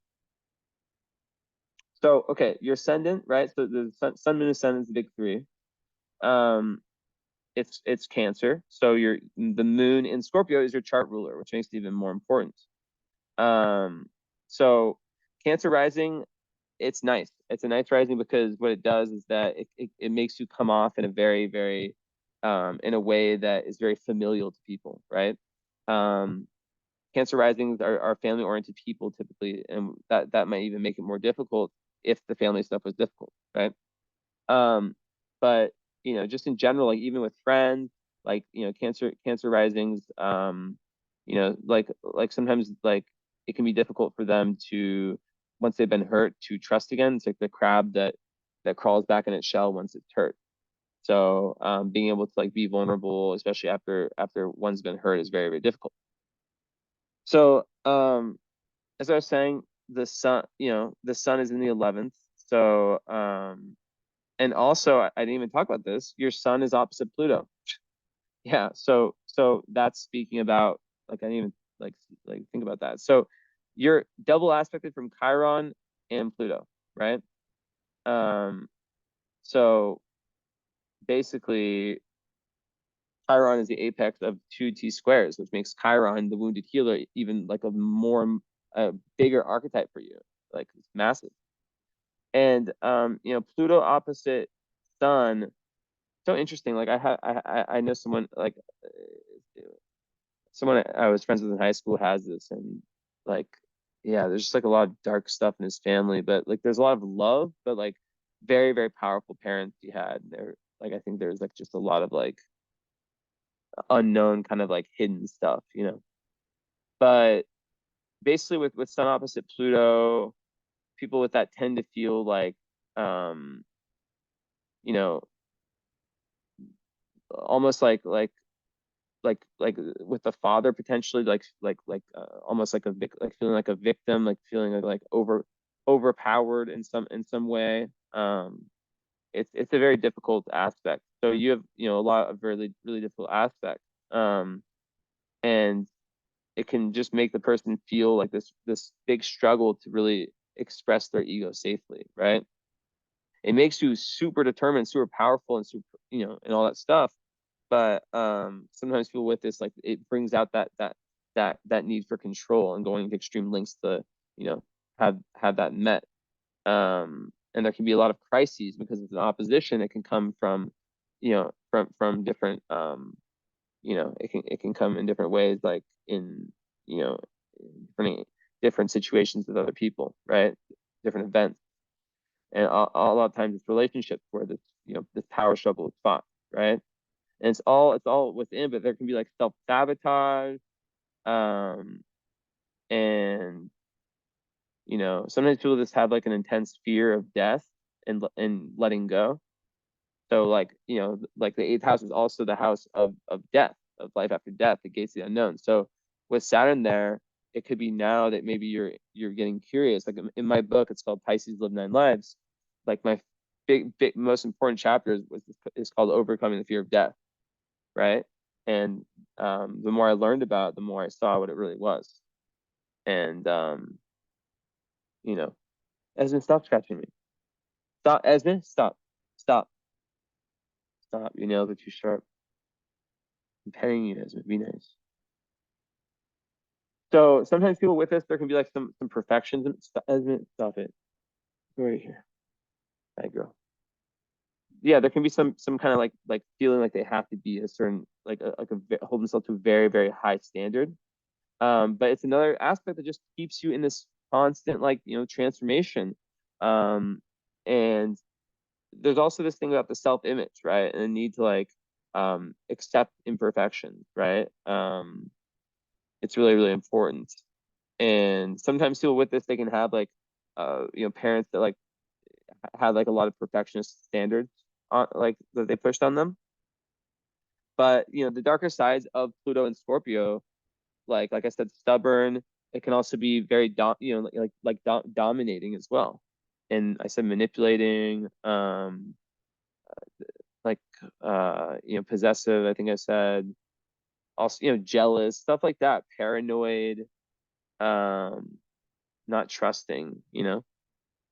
so okay, your ascendant, right? So the sun moon ascendant is the big three. Um, it's Cancer. So the moon in Scorpio is your chart ruler, which makes it even more important. So Cancer rising, it's nice. It's a nice rising because what it does is that it makes you come off in a very, very in a way that is very familial to people, right? Cancer risings are family oriented people typically, and that might even make it more difficult if the family stuff was difficult, right? Um, but you know, just in general, like even with friends, like you know, cancer risings, you know, like sometimes like it can be difficult for them to, once they've been hurt, to trust again. It's like the crab that crawls back in its shell once it's hurt. So being able to like be vulnerable, especially after one's been hurt, is very, very difficult. So as I was saying, the sun, you know, the sun is in the 11th. So And also, I didn't even talk about this. Your sun is opposite Pluto. Yeah. So that's speaking about, like, I didn't even like think about that. So you're double aspected from Chiron and Pluto, right? So basically, Chiron is the apex of two T squares, which makes Chiron, the wounded healer, even like a bigger archetype for you. Like, it's massive. And Pluto opposite Sun, so interesting. Like, I know someone, like, someone I was friends with in high school has this, and like, yeah, there's just like a lot of dark stuff in his family, but like there's a lot of love, but like very, very powerful parents he had. There, like, I think there's like just a lot of like unknown kind of like hidden stuff, But basically, with Sun opposite Pluto, people with that tend to feel like, you know, almost like with the father, potentially, almost like like feeling like a victim, like feeling like overpowered in some way. It's a very difficult aspect. So you have, a lot of really, really difficult aspects. And it can just make the person feel like this big struggle to really express their ego safely, right? It makes you super determined, super powerful, and super, and all that stuff. But sometimes people with this, like, it brings out that need for control and going to extreme lengths to, have that met. And there can be a lot of crises because it's an opposition. It can come from, from different, it can come in different ways, like in, different situations with other people, right? Different events. And a lot of times it's relationships where this power struggle is fought, right? And it's all within, but there can be like self-sabotage. Um, and sometimes people just have like an intense fear of death and letting go. So, like, like the eighth house is also the house of death, of life after death, the gates of the unknown. So with Saturn there, it could be now that maybe you're getting curious. Like, in my book, it's called Pisces Live Nine Lives. Like, my big most important chapter is called Overcoming the Fear of Death, right? And the more I learned about it, the more I saw what it really was. And Esmond, stop scratching me. Stop, Esmond, stop, stop, stop. Your nails are too sharp. I'm petting you, Esmond. Be nice. So sometimes people with this, there can be like some perfections. Esmond, stop it. Go right here. Hi, girl. Yeah, there can be some kind of like feeling like they have to be a certain, hold themselves to a very, very high standard. But it's another aspect that just keeps you in this constant, like, transformation. And there's also this thing about the self-image, right? And the need to, like, accept imperfections, right? It's really, really important. And sometimes people with this, they can have like, parents that like have like a lot of perfectionist standards on, like, that they pushed on them. But the darker sides of Pluto and Scorpio, like I said, stubborn. It can also be very dominating as well. And I said manipulating, like, possessive, I think I said. Also, jealous, stuff like that, paranoid, um, not trusting.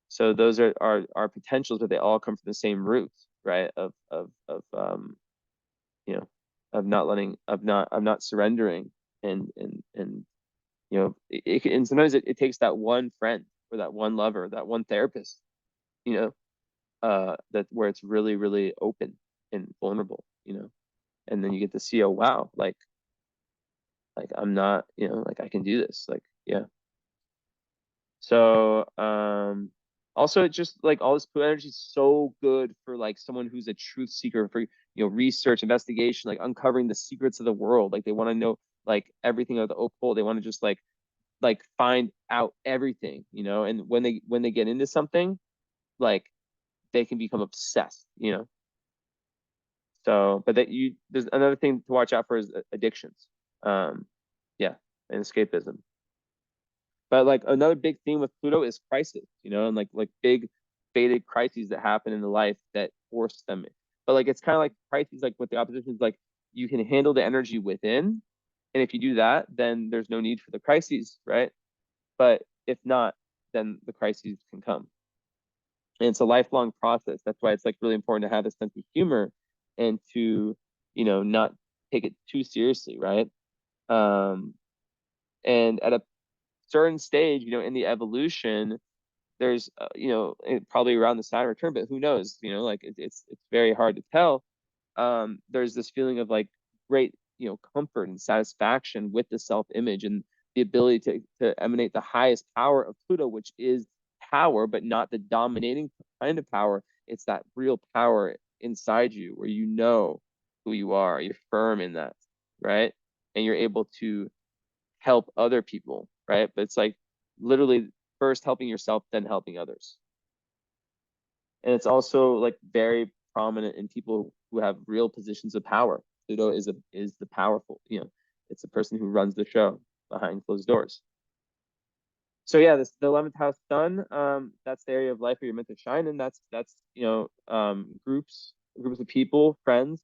So those are potentials, but they all come from the same root, right? Of you know, of not surrendering. And and sometimes it takes that one friend or that one lover, that one therapist, that where it's really, really open and vulnerable, and then you get to see, oh wow, like I'm not, like I can do this, like, yeah. So also, just like all this Pluto energy is so good for like someone who's a truth seeker, for research, investigation, like uncovering the secrets of the world. Like, they want to know like everything of the occult. They want to just like find out everything, and when they get into something, like, they can become obsessed. So, but there's another thing to watch out for is addictions. Yeah, and escapism. But like another big theme with Pluto is crisis, and like big fated crises that happen in the life that force them. But like, it's kind of like Pisces, like with the oppositions, like you can handle the energy within. And if you do that, then there's no need for the crises, right? But if not, then the crises can come. And it's a lifelong process. That's why it's like really important to have a sense of humor and to, not take it too seriously, right? And at a certain stage, in the evolution, there's, probably around the Saturn return, but who knows? Like it's very hard to tell. There's this feeling of like great, comfort and satisfaction with the self-image and the ability to emanate the highest power of Pluto, which is power, but not the dominating kind of power. It's that real power inside you where you know who you are. You're firm in that, right? And you're able to help other people, right? But it's like literally first helping yourself, then helping others. And it's also like very prominent in people who have real positions of power. Pluto is the powerful, it's the person who runs the show behind closed doors. So yeah, the 11th house sun, that's the area of life where you're meant to shine, and that's groups of people, friends,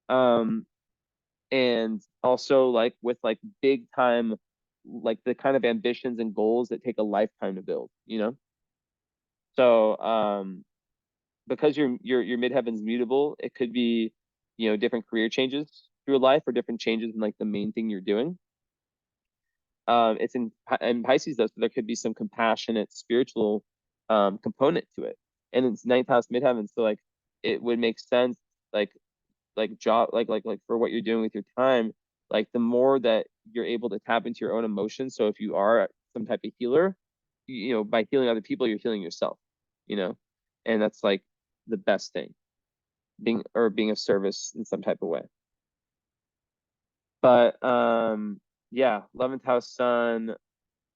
and also like with like big time, like the kind of ambitions and goals that take a lifetime to build. So because your midheaven's mutable, it could be, different career changes through life or different changes in like the main thing you're doing. It's in Pisces though, so there could be some compassionate spiritual component to it. And it's ninth house midheaven, so like it would make sense, like job, like for what you're doing with your time, like the more that you're able to tap into your own emotions. So if you are some type of healer, by healing other people, you're healing yourself, and that's like the best thing, being of service in some type of way. But yeah, 11th house sun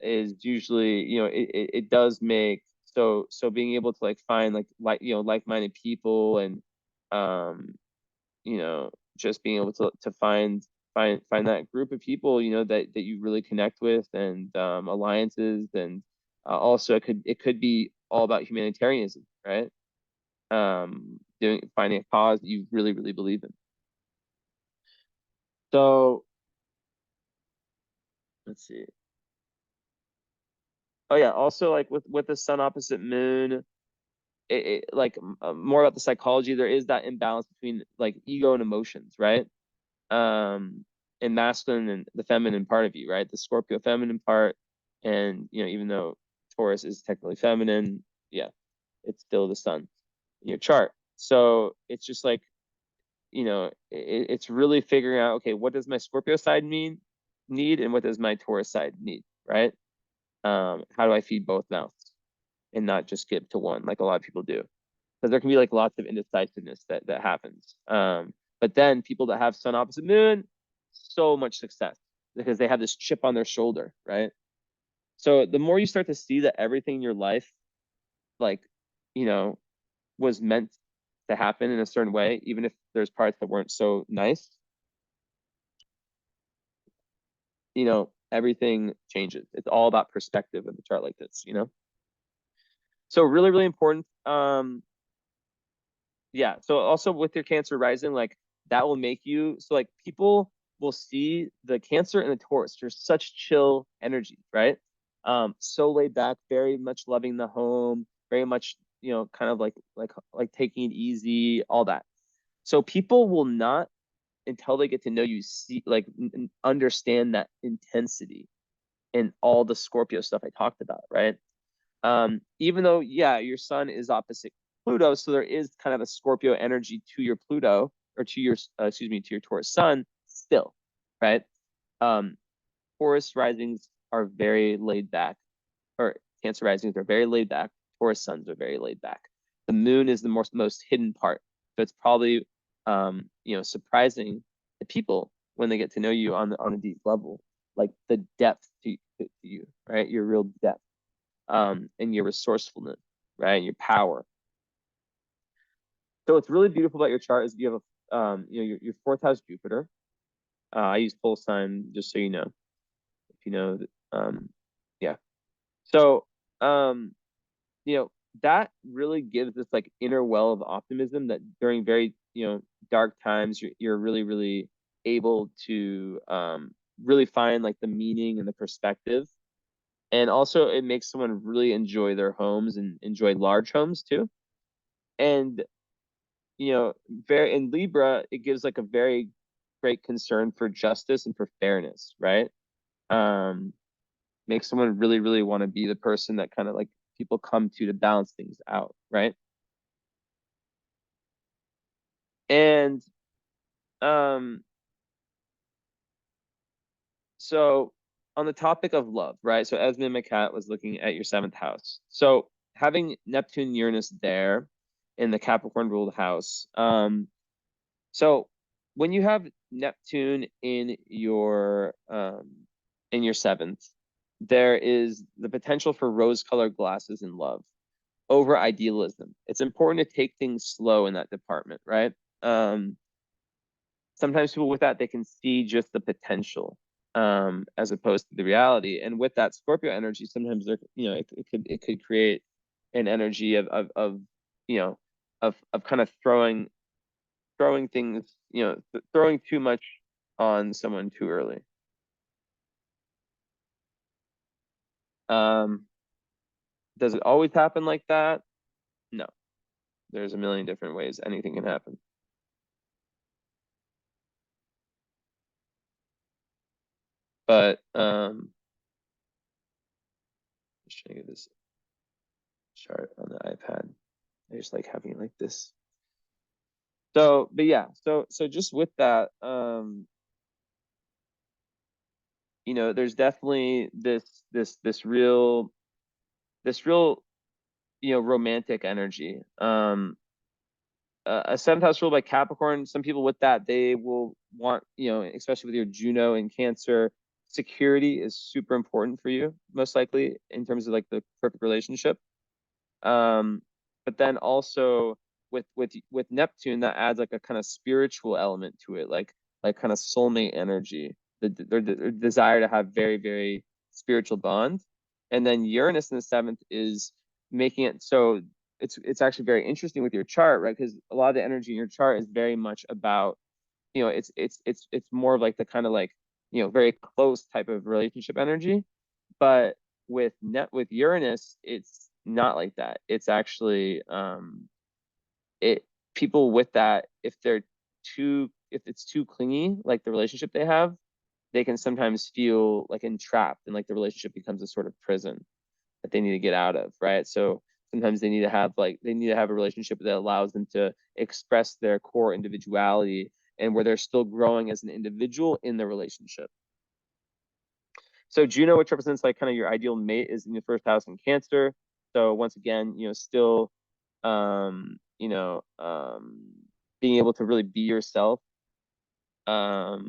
is usually, it does make, so being able to like find like-minded people, and just being able to find that group of people, that you really connect with, and alliances, and also it could be all about humanitarianism, right? Finding a cause that you really, really believe in. So let's see. Oh yeah, also like with the sun opposite moon, like more about the psychology. There is that imbalance between like ego and emotions, right? And masculine and the feminine part of you, right? The Scorpio feminine part, and even though Taurus is technically feminine, yeah, it's still the sun in your chart. So it's just like, it's really figuring out, okay, what does my Scorpio side need, and what does my Taurus side need, right? How do I feed both mouths and not just give to one like a lot of people do? Because there can be like lots of indecisiveness that happens. But then people that have sun opposite moon, so much success because they have this chip on their shoulder, right? So the more you start to see that everything in your life, like, was meant to happen in a certain way, even if there's parts that weren't so nice, everything changes. It's all about perspective in the chart like this, So really, really important. Yeah. So also with your Cancer rising, like that will make you, so like people will see the Cancer and the Taurus. There's such chill energy, right? So laid back, very much loving the home, very much, kind of like taking it easy, all that. So people will not, until they get to know you, see like understand that intensity and all the Scorpio stuff I talked about, right? Even though, yeah, your sun is opposite Pluto, so there is kind of a Scorpio energy to your Pluto, or to your, excuse me, to your Taurus sun still, right? Um, Taurus risings are very laid back, or Cancer risings are very laid back. Taurus suns are very laid back. The moon is the most hidden part, so it's probably, surprising to people when they get to know you on a deep level, like the depth to you, right? Your real depth, and your resourcefulness, right? And your power. So what's really beautiful about your chart is you have your fourth house Jupiter. I use full sign just so you know, if you know that, yeah. So, that really gives this like inner well of optimism that during very, dark times, you're really, really able to really find like the meaning and the perspective. And also it makes someone really enjoy their homes and enjoy large homes too. And very in Libra, it gives like a very great concern for justice and for fairness, right? Um, Makes someone really, really want to be the person that kind of like people come to balance things out, right? And um, so on the topic of love, right? So Esmond McCat was looking at your seventh house. So having Neptune Uranus there in the Capricorn ruled house, so when you have Neptune in your seventh, there is the potential for rose-colored glasses in love over idealism. It's important to take things slow in that department, right? Um, Sometimes people with that they can see just the potential as opposed to the reality. And with that Scorpio energy, sometimes it could create an energy of you know of kind of throwing things, throwing too much on someone too early. Um, does it always happen like that? No. There's a million different ways anything can happen. But just showing you this chart on the iPad. I just like having it like this. So, but yeah, so just with that, there's definitely this real, romantic energy. A seventh house ruled by Capricorn, some people with that, they will want, especially with your Juno and Cancer, security is super important for you, most likely in terms of like the perfect relationship. Um, but then also with Neptune, that adds like a kind of spiritual element to it, like kind of soulmate energy, the desire to have very, very spiritual bond. And then Uranus in the seventh is making it so it's actually very interesting with your chart, right? Because a lot of the energy in your chart is very much about, it's more of like the kind of like, very close type of relationship energy. But with Uranus, it's not like that. It's actually it people with that, if it's too clingy, like the relationship they have, they can sometimes feel like entrapped and like the relationship becomes a sort of prison that they need to get out of, right? So sometimes they need to have a relationship that allows them to express their core individuality and where they're still growing as an individual in the relationship. So Juno, which represents like kind of your ideal mate, is in the first house in Cancer. So once again, still, um, you know, um, being able to really be yourself, or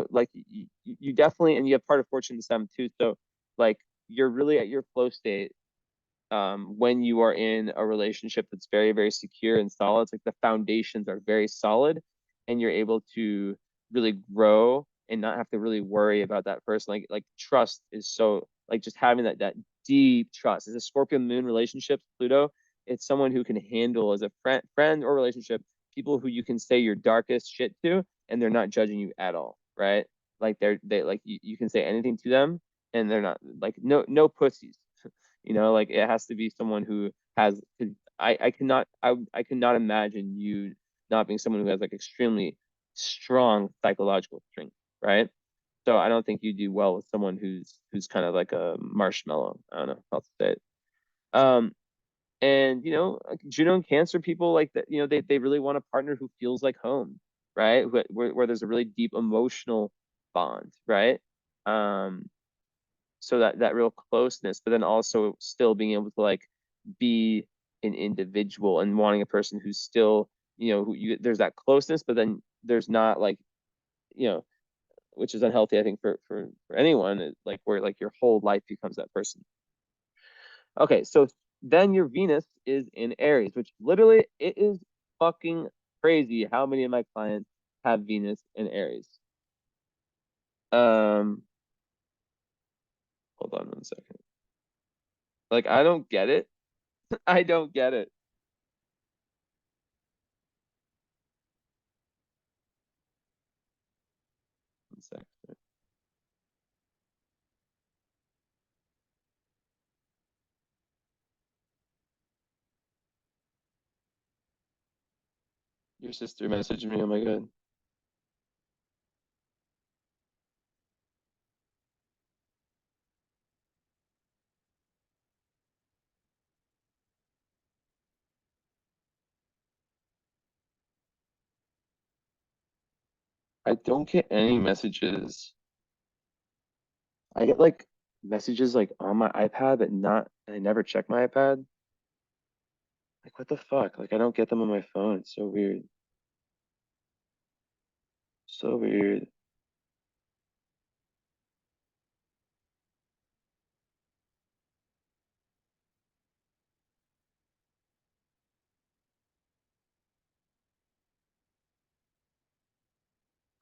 like you definitely, and you have part of Fortune in the seventh too. So like you're really at your flow state when you are in a relationship that's very, very secure and solid. It's like the foundations are very solid and you're able to really grow and not have to really worry about that person. Like trust is so like just having that deep trust. As a Scorpio moon relationship, Pluto, it's someone who can handle as a friend or relationship, people who you can say your darkest shit to and they're not judging you at all, right? Like they like you can say anything to them and they're not like no pussies. Like it has to be someone who has. I cannot imagine you not being someone who has like extremely strong psychological strength, right? So I don't think you do well with someone who's kind of like a marshmallow. I don't know how to say it. Um, and like Juno and Cancer people like that, they really want a partner who feels like home, right? Where there's a really deep emotional bond, right? Um, so that real closeness, but then also still being able to like be an individual and wanting a person who's still, there's that closeness, but then there's not like, you know, which is unhealthy, I think, for anyone, like where like your whole life becomes that person. Okay, so then your Venus is in Aries, which literally it is fucking crazy how many of my clients have Venus in Aries. Um, Hold on one second. Like I don't get it. I don't get it. One sec. Your sister messaged me. Oh my God. I don't get any messages. I get like messages like on my iPad, but not, I never check my iPad. Like, what the fuck? Like, I don't get them on my phone. It's so weird. So weird.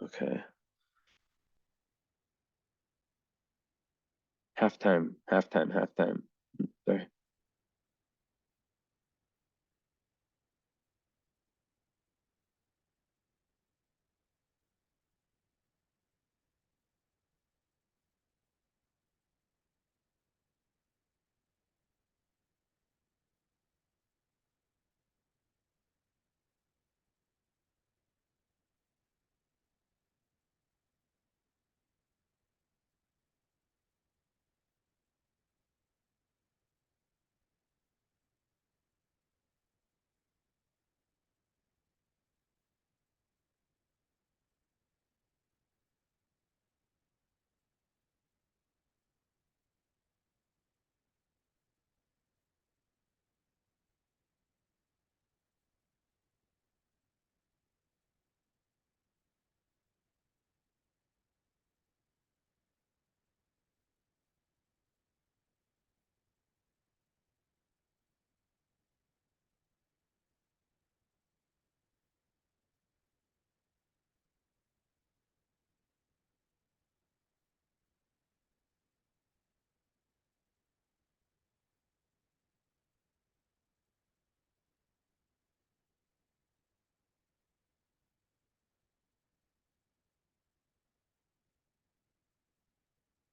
Okay. Halftime, halftime, halftime. Sorry.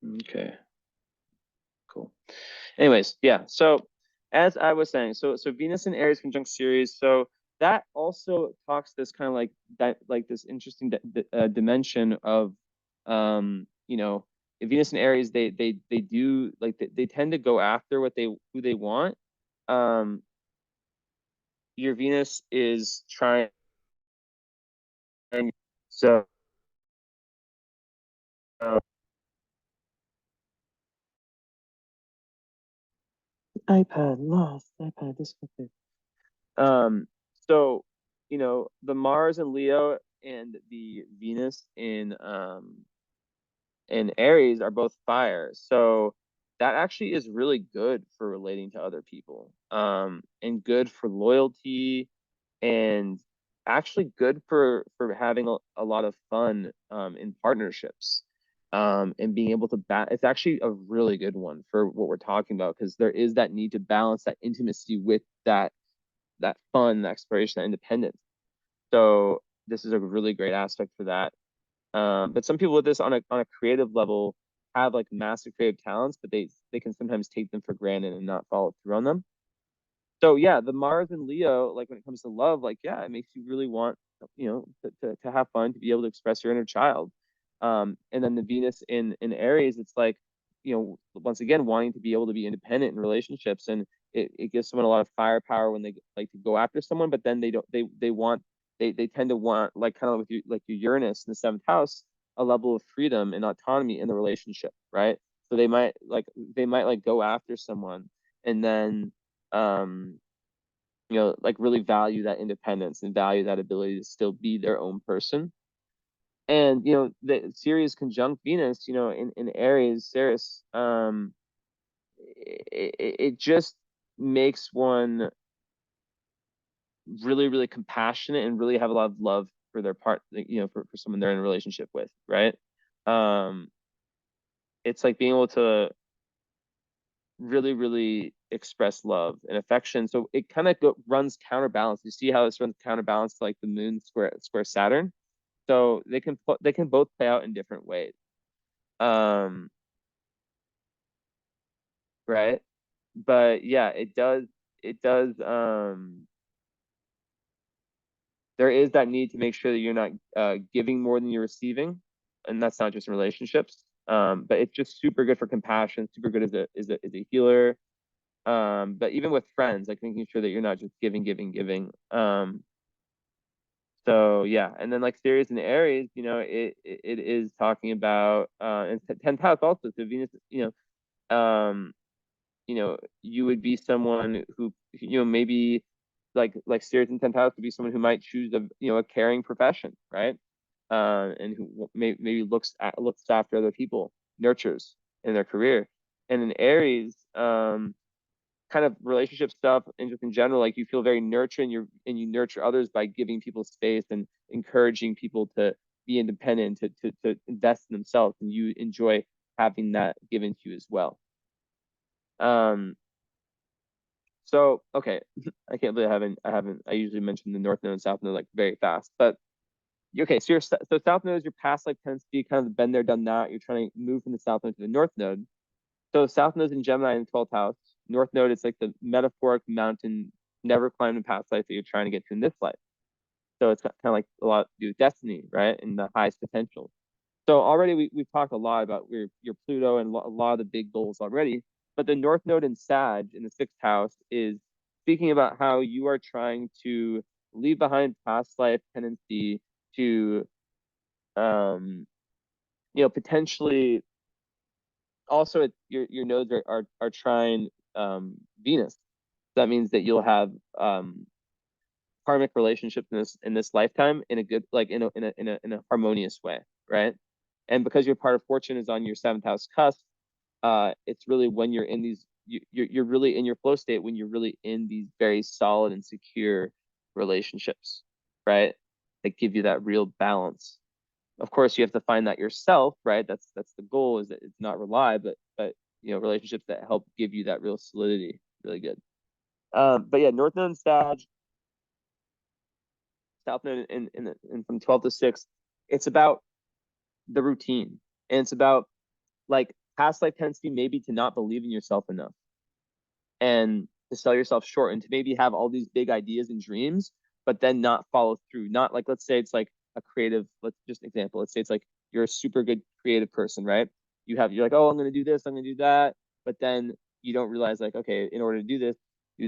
Okay, cool. Anyways, yeah. So as I was saying, so Venus and Aries conjunct Ceres. So that also talks this kind of like that, like this interesting dimension of, you know, Venus and Aries. They do like they tend to go after what they who they want. Um, your Venus is trying, so uh, iPad lost, iPad disconnected. Um, so the Mars and Leo and the Venus in Aries are both fire. So that actually is really good for relating to other people. And good for loyalty and actually good for having a lot of fun in partnerships. And being able to it's actually a really good one for what we're talking about because there is that need to balance that intimacy with that fun, that exploration, that independence. So this is a really great aspect for that. But some people with this on a creative level have like massive creative talents, but they can sometimes take them for granted and not follow through on them. So yeah, the Mars and Leo, like when it comes to love, like yeah, it makes you really want, to have fun, to be able to express your inner child. And then the Venus in Aries, it's like, once again, wanting to be able to be independent in relationships, and it gives someone a lot of firepower when they like to go after someone, but then they tend to want, like kind of with you, like your Uranus in the seventh house, a level of freedom and autonomy in the relationship, right? So they might like go after someone and then um like really value that independence and value that ability to still be their own person. And the Sirius conjunct Venus, in Aries, Ceres, it just makes one really, really compassionate and really have a lot of love for their part, for someone they're in a relationship with, right? Um, it's like being able to really, really express love and affection. So it kind of runs counterbalance. You see how this runs counterbalance to like the moon square Saturn. So they can both play out in different ways. Right. But yeah, it does there is that need to make sure that you're not giving more than you're receiving, and that's not just in relationships. But it's just super good for compassion, super good as a healer. But even with friends, like making sure that you're not just giving. So yeah, and then like Sirius and Aries, it is talking about and 10th house also. So Venus, you would be someone who, maybe like Sirius in 10th house would be someone who might choose a caring profession, right? And who maybe looks after other people, nurtures in their career. And in Aries, kind of relationship stuff and just in general, like you feel very nurturing, and you nurture others by giving people space and encouraging people to be independent, to invest in themselves, and you enjoy having that given to you as well. So okay, I can't believe I usually mention the North Node and South Node like very fast, but okay, so South Node is your past life tendency, kind of been there, done that. You're trying to move from the South Node to the North Node. So South Node's in Gemini in the 12th house. North Node is like the metaphoric mountain never climbed in past life that you're trying to get to in this life. So it's kind of like a lot to do with destiny, right? And the highest potential. So already we've talked a lot about your Pluto and a lot of the big goals already. But the North Node in Sag in the 6th house is speaking about how you are trying to leave behind past life tendency to, potentially also your nodes are trying Venus. That means that you'll have karmic relationships in this lifetime in a good, like in a harmonious way, right? And because your part of fortune is on your 7th house cusp, it's really when you're in these, you're really in your flow state when you're really in these very solid and secure relationships, right? That give you that real balance. Of course, you have to find that yourself, right? That's the goal, is that it's not rely, but relationships that help give you that real solidity, really good. But yeah, North Node and Sag, South Node and from 12 to 6, it's about the routine, and it's about like past life tendency maybe to not believe in yourself enough and to sell yourself short, and to maybe have all these big ideas and dreams, but then not follow through. Not like, let's say it's like a creative, let's just example, let's say it's like you're a super good creative person, right? You're like, oh, I'm going to do this, I'm going to do that. But then you don't realize, like, okay, in order to do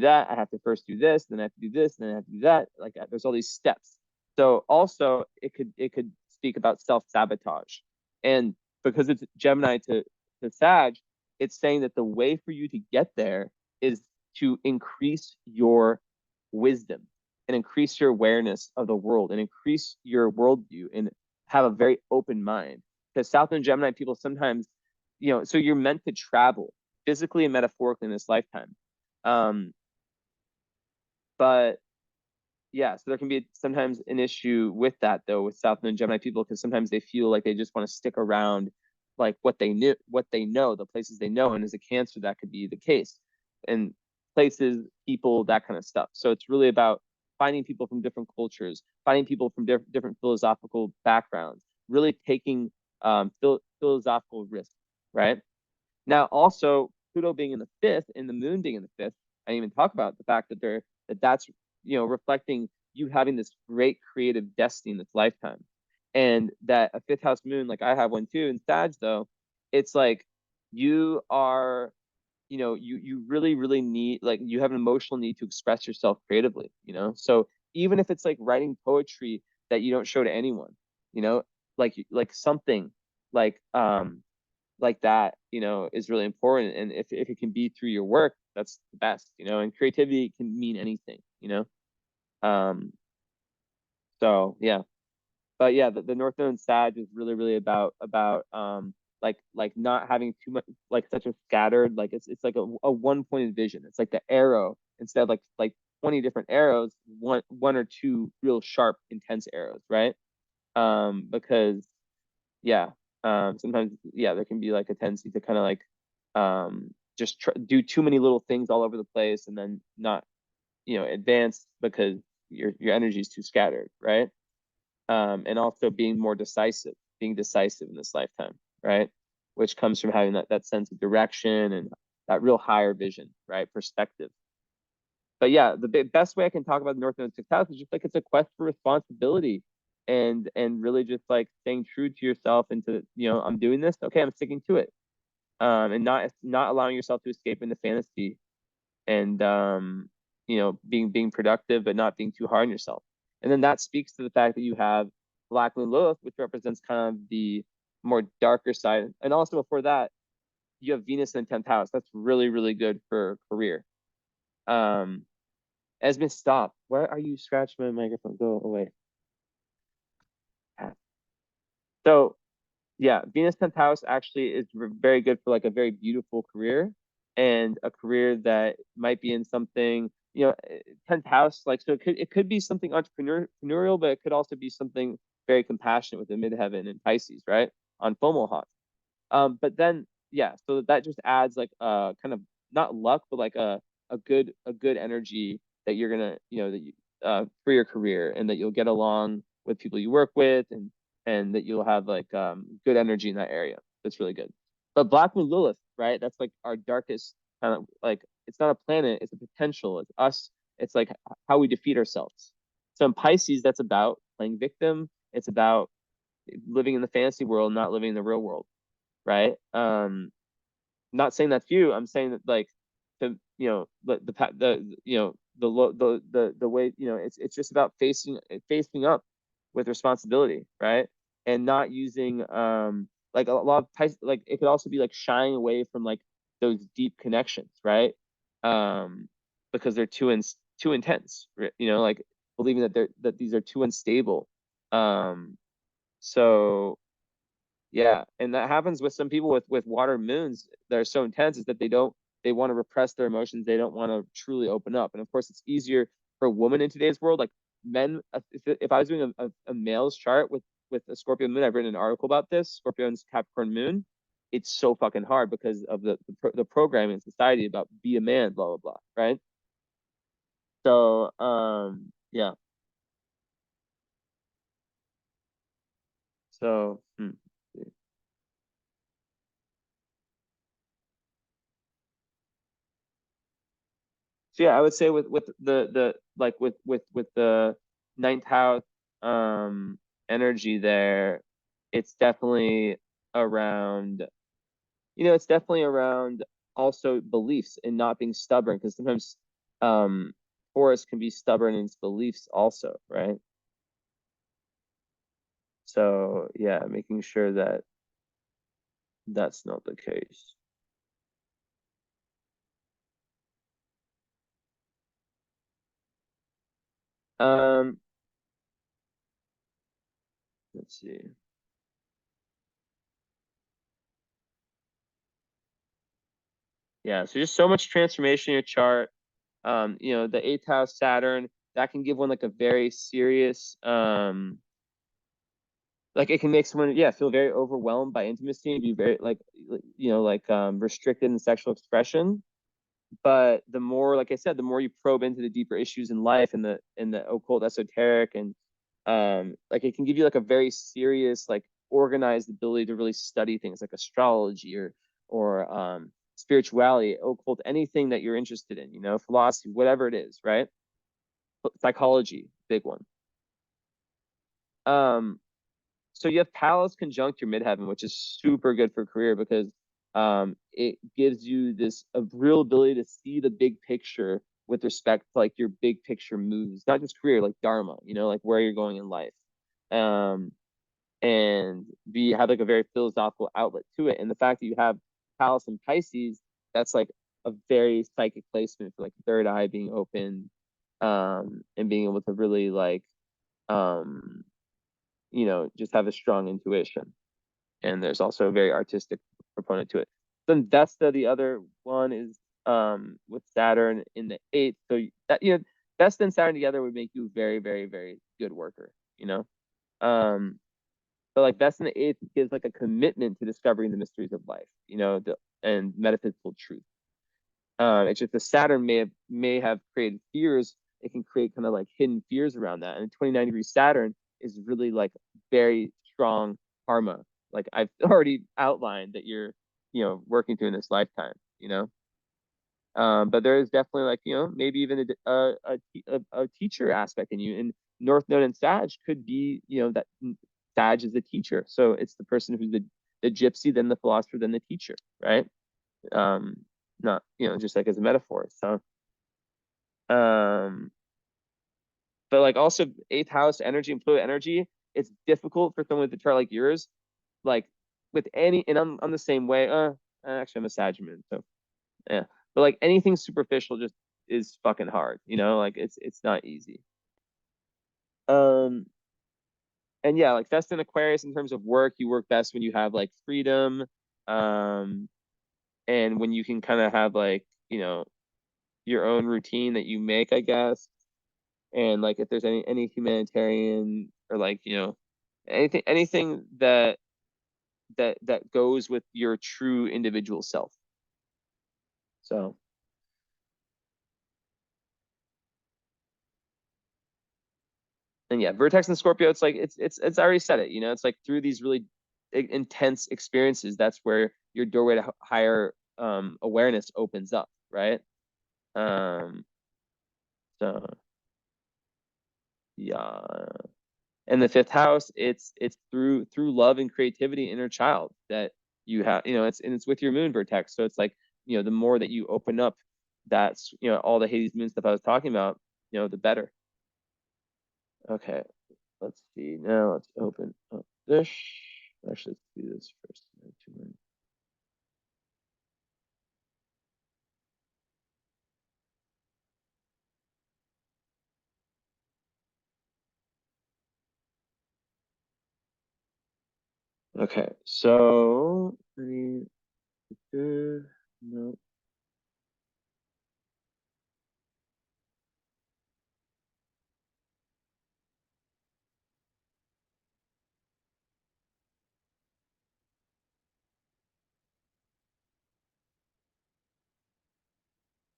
that, I have to first do this, then I have to do this, then I have to do that. Like there's all these steps. So also it could speak about self-sabotage. And because it's Gemini to Sag, it's saying that the way for you to get there is to increase your wisdom and increase your awareness of the world and increase your worldview and have a very open mind. Because South and Gemini people sometimes, so you're meant to travel physically and metaphorically in this lifetime. But yeah, so there can be sometimes an issue with that though, with South and Gemini people, because sometimes they feel like they just want to stick around like what they know, the places they know. And as a Cancer, that could be the case. And places, people, that kind of stuff. So it's really about finding people from different cultures, finding people from different philosophical backgrounds, really taking philosophical risks, right? Now, also Pluto being in the 5th and the moon being in the 5th, I didn't even talk about the fact that's reflecting you having this great creative destiny in this lifetime. And that a 5th house moon, like I have one too in Sag, though, it's like you are, you really, really need, like you have an emotional need to express yourself creatively, So even if it's like writing poetry that you don't show to anyone, like something like that, is really important. And if it can be through your work, that's the best, and creativity can mean anything, Um, so yeah, but yeah, the North Node and Sag is really, really about like not having too much, like such a scattered, like it's like a one pointed vision. It's like the arrow instead of like 20 different arrows, one or two real sharp, intense arrows, right? Because yeah, sometimes, yeah, there can be like a tendency to kind of like just do too many little things all over the place and then not, advance because your energy is too scattered, right? And also being decisive in this lifetime, right? Which comes from having that sense of direction and that real higher vision, right? Perspective. But yeah, the best way I can talk about the North Node 6000 is just like it's a quest for responsibility and really just like staying true to yourself and to, I'm doing this, okay, I'm sticking to it. And not allowing yourself to escape into fantasy and being productive but not being too hard on yourself. And then that speaks to the fact that you have Black Moon Lilith, which represents kind of the more darker side. And also before that, you have Venus in the 10th house. That's really, really good for career. Esmond, stop. Why are you scratching my microphone? Go away. So yeah, Venus 10th house actually is very good for like a very beautiful career and a career that might be in something, 10th house, like, so it could be something entrepreneurial, but it could also be something very compassionate with the midheaven and Pisces, right? On FOMO hot. But then, yeah, so that just adds like kind of not luck, but like a good energy that you're gonna, that you for your career, and that you'll get along with people you work with, and that you'll have like good energy in that area. That's really good. But Black Moon Lilith, right? That's like our darkest kind of like, it's not a planet, it's a potential. It's us. It's like how we defeat ourselves. So in Pisces, that's about playing victim. It's about living in the fantasy world, not living in the real world, right? Not saying that's you. I'm saying that like the way, it's just about facing up with responsibility, right? And not using like a lot of like it could also be like shying away from like those deep connections, right? Because they're too intense, like believing that these are too unstable. So yeah, and that happens with some people with water moons that are so intense, is that they want to repress their emotions. They don't want to truly open up. And of course, it's easier for a woman in today's world. Like men, if I was doing a male's chart with a Scorpio moon, I've written an article about this, Scorpio and Capricorn moon. It's so fucking hard because of the programming in society about be a man, blah blah blah, right? So yeah. So So yeah, I would say with the like with the ninth house energy there, it's definitely around, it's definitely around also beliefs and not being stubborn, because sometimes Taurus can be stubborn in its beliefs also, right? So yeah, making sure that that's not the case. Um, let's see. Yeah, so just so much transformation in your chart. The eighth house Saturn, that can give one like a very serious, like it can make someone, yeah, feel very overwhelmed by intimacy and be very like, restricted in sexual expression. But the more, like I said, the more you probe into the deeper issues in life and the occult, esoteric, and like it can give you like a very serious, like organized ability to really study things like astrology or spirituality, occult, anything that you're interested in, philosophy, whatever it is, right? Psychology, big one. Um, so you have Pallas conjunct your midheaven, which is super good for career because it gives you this a real ability to see the big picture with respect to like your big picture moves, not just career, like dharma, like where you're going in life. Um, and be have like a very philosophical outlet to it. And the fact that you have Pallas and Pisces, that's like a very psychic placement for like third eye being open, and being able to really like um just have a strong intuition. And there's also a very artistic proponent to it. Then the other one is with Saturn in the eighth. So that, Vesta and Saturn together would make you a very, very, very good worker, Um, but like Vesta in the eighth gives like a commitment to discovering the mysteries of life, and metaphysical truth. It's just the Saturn may have created fears. It can create kind of like hidden fears around that. And 29-degree Saturn is really like very strong karma. Like I've already outlined that you're, working through in this lifetime. But there is definitely like, maybe even a teacher aspect in you. And North Node and Sag could be, that Sag is the teacher. So it's the person who's the gypsy, then the philosopher, then the teacher, right? Um, Not, just like as a metaphor. So, um, but like also eighth house energy and Pluto energy, it's difficult for someone with a chart like yours, like with any, and I'm the same way. Actually, I'm a Sagittarius, so yeah. But like anything superficial just is fucking hard, like it's not easy. Um, and yeah, like that's in Aquarius in terms of work, you work best when you have like freedom, um, and when you can kind of have like, your own routine that you make, I guess. And like if there's any humanitarian or like, anything that goes with your true individual self. So, and yeah, Vertex and Scorpio, it's like it's already said it, it's like through these really intense experiences, that's where your doorway to higher awareness opens up, right? Um, so yeah. And the fifth house, it's through love and creativity, inner child that you have, it's with your moon vertex. So it's like, the more that you open up, that's, all the Hades moon stuff I was talking about, the better. Okay, let's see. Now let's open up this. Actually, let's do this first. Okay, so no.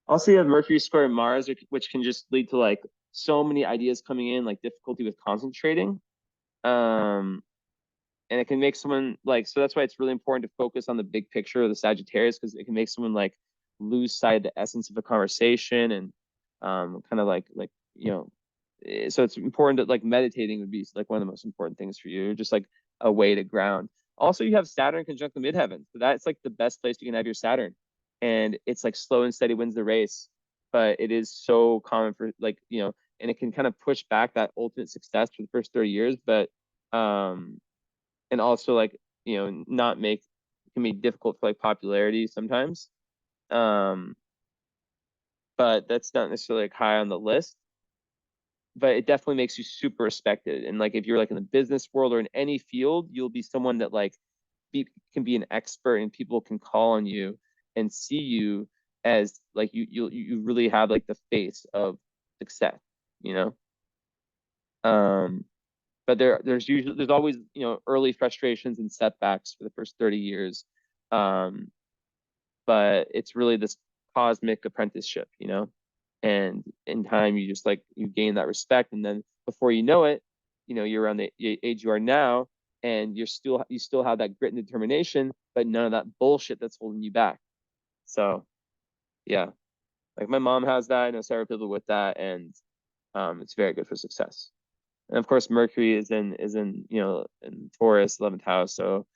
Also, you have Mercury square Mars, which can just lead to like so many ideas coming in, like difficulty with concentrating. Um, and it can make someone like, so that's why it's really important to focus on the big picture of the Sagittarius, because it can make someone like lose sight of the essence of a conversation, and kind of like so it's important that like meditating would be like one of the most important things for you, just like a way to ground. Also, you have Saturn conjunct the midheaven, so that's like the best place you can have your Saturn, and it's like slow and steady wins the race, but it is so common for like, and it can kind of push back that ultimate success for the first 30 years, but and also like, not make, it can be difficult for like popularity sometimes, um but that's not necessarily like high on the list, but it definitely makes you super respected. And like if you're like in the business world or in any field, you'll be someone that like can be an expert, and people can call on you and see you as like you really have like the face of success, you know um but there's always, early frustrations and setbacks for the first 30 years, um but it's really this cosmic apprenticeship, and in time you just like you gain that respect, and then before you know it, you're around the age you are now, and you still have that grit and determination, but none of that bullshit that's holding you back. So yeah, like my mom has that. I know several people with that, and it's very good for success. And of course, Mercury is in in Taurus, 11th house. So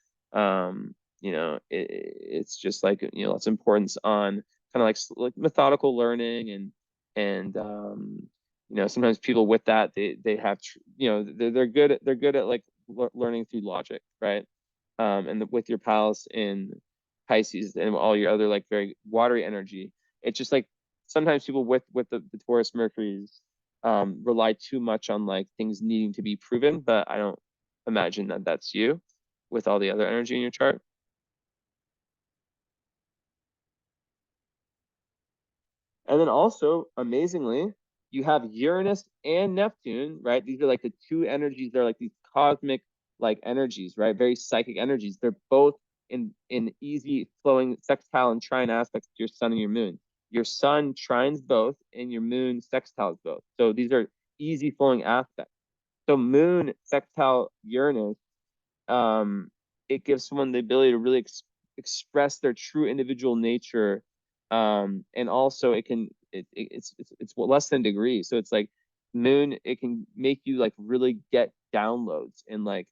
it's just like, lots of importance on kind of like methodical learning, and sometimes people with that, they have they're good at like learning through logic, right? And with your pals in Pisces and all your other like very watery energy, it's just like sometimes people with the Taurus Mercury's rely too much on like things needing to be proven, but I don't imagine that that's you with all the other energy in your chart. And then also, amazingly, you have Uranus and Neptune, right? These are like the two energies. They're like these cosmic like energies, right? Very psychic energies. They're both in easy flowing sextile and trine aspects to your sun and your moon. your sun trines both and your moon sextiles both. So these are easy flowing aspects. So moon sextile Uranus, it gives someone the ability to really express their true individual nature. And also it's less than degrees. So it's like moon, it can make you like really get downloads and like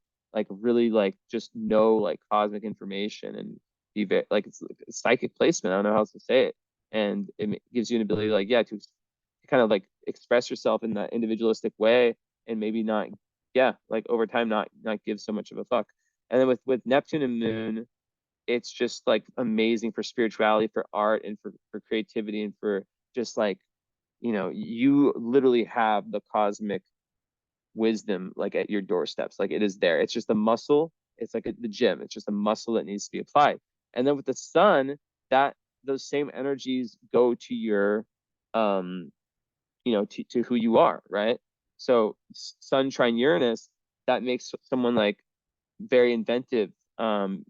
really like just know like cosmic information and be very, like it's like a psychic placement. I don't know how else to say it. And it gives you an ability like, yeah, to kind of like express yourself in that individualistic way and maybe not, yeah, like over time not give so much of a fuck. And then with Neptune and Moon, it's just like amazing for spirituality, for art, and for creativity, and for just like, you literally have the cosmic wisdom like at your doorsteps. Like it is there. It's just a muscle. It's like the gym. It's just a muscle that needs to be applied. And then with the sun, that those same energies go to your to who you are, right? So sun trine Uranus, that makes someone like very inventive,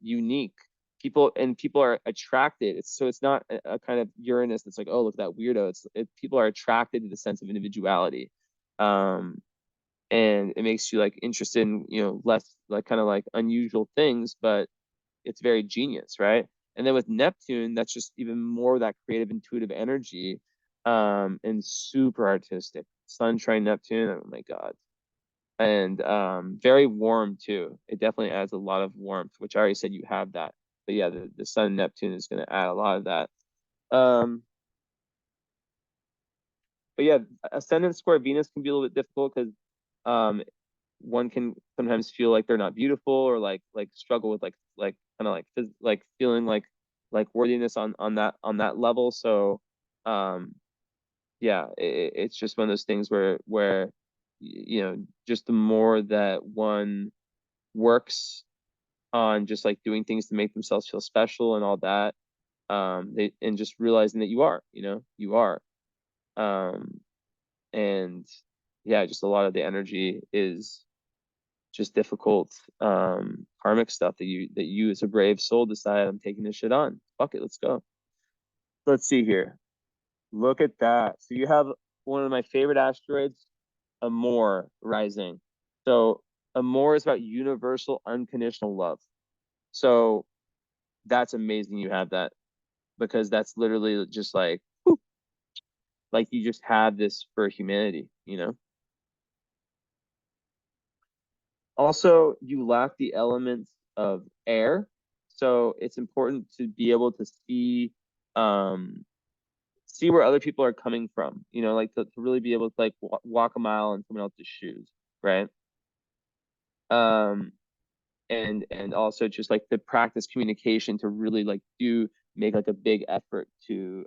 unique. People are attracted. It's not a kind of Uranus that's like, oh, look at that weirdo. People are attracted to the sense of individuality. And it makes you like interested in, less like kind of like unusual things, but it's very genius, right? And then with Neptune, that's just even more that creative, intuitive energy, and super artistic. Sun trine Neptune, oh my God. And very warm too. It definitely adds a lot of warmth, which I already said you have that. But yeah, the Sun and Neptune is going to add a lot of that. But yeah, ascendant square Venus can be a little bit difficult because um, one can sometimes feel like they're not beautiful or like struggle with like kind of like feeling like worthiness on that level. So yeah, it's just one of those things where just the more that one works on just like doing things to make themselves feel special and all that, and just realizing that you are, um and yeah, just a lot of the energy is just difficult karmic stuff that you as a brave soul decide, I'm taking this shit on, fuck it, let's go. Let's see here. Look at that. So you have one of my favorite asteroids, Amor, rising. So Amor is about universal unconditional love. So that's amazing you have that, because that's literally just like you just have this for humanity. Also, you lack the elements of air, so it's important to be able to um see where other people are coming from, like to really be able to like walk a mile in someone else's shoes, right? um and also just like to practice communication, to really like make like a big effort to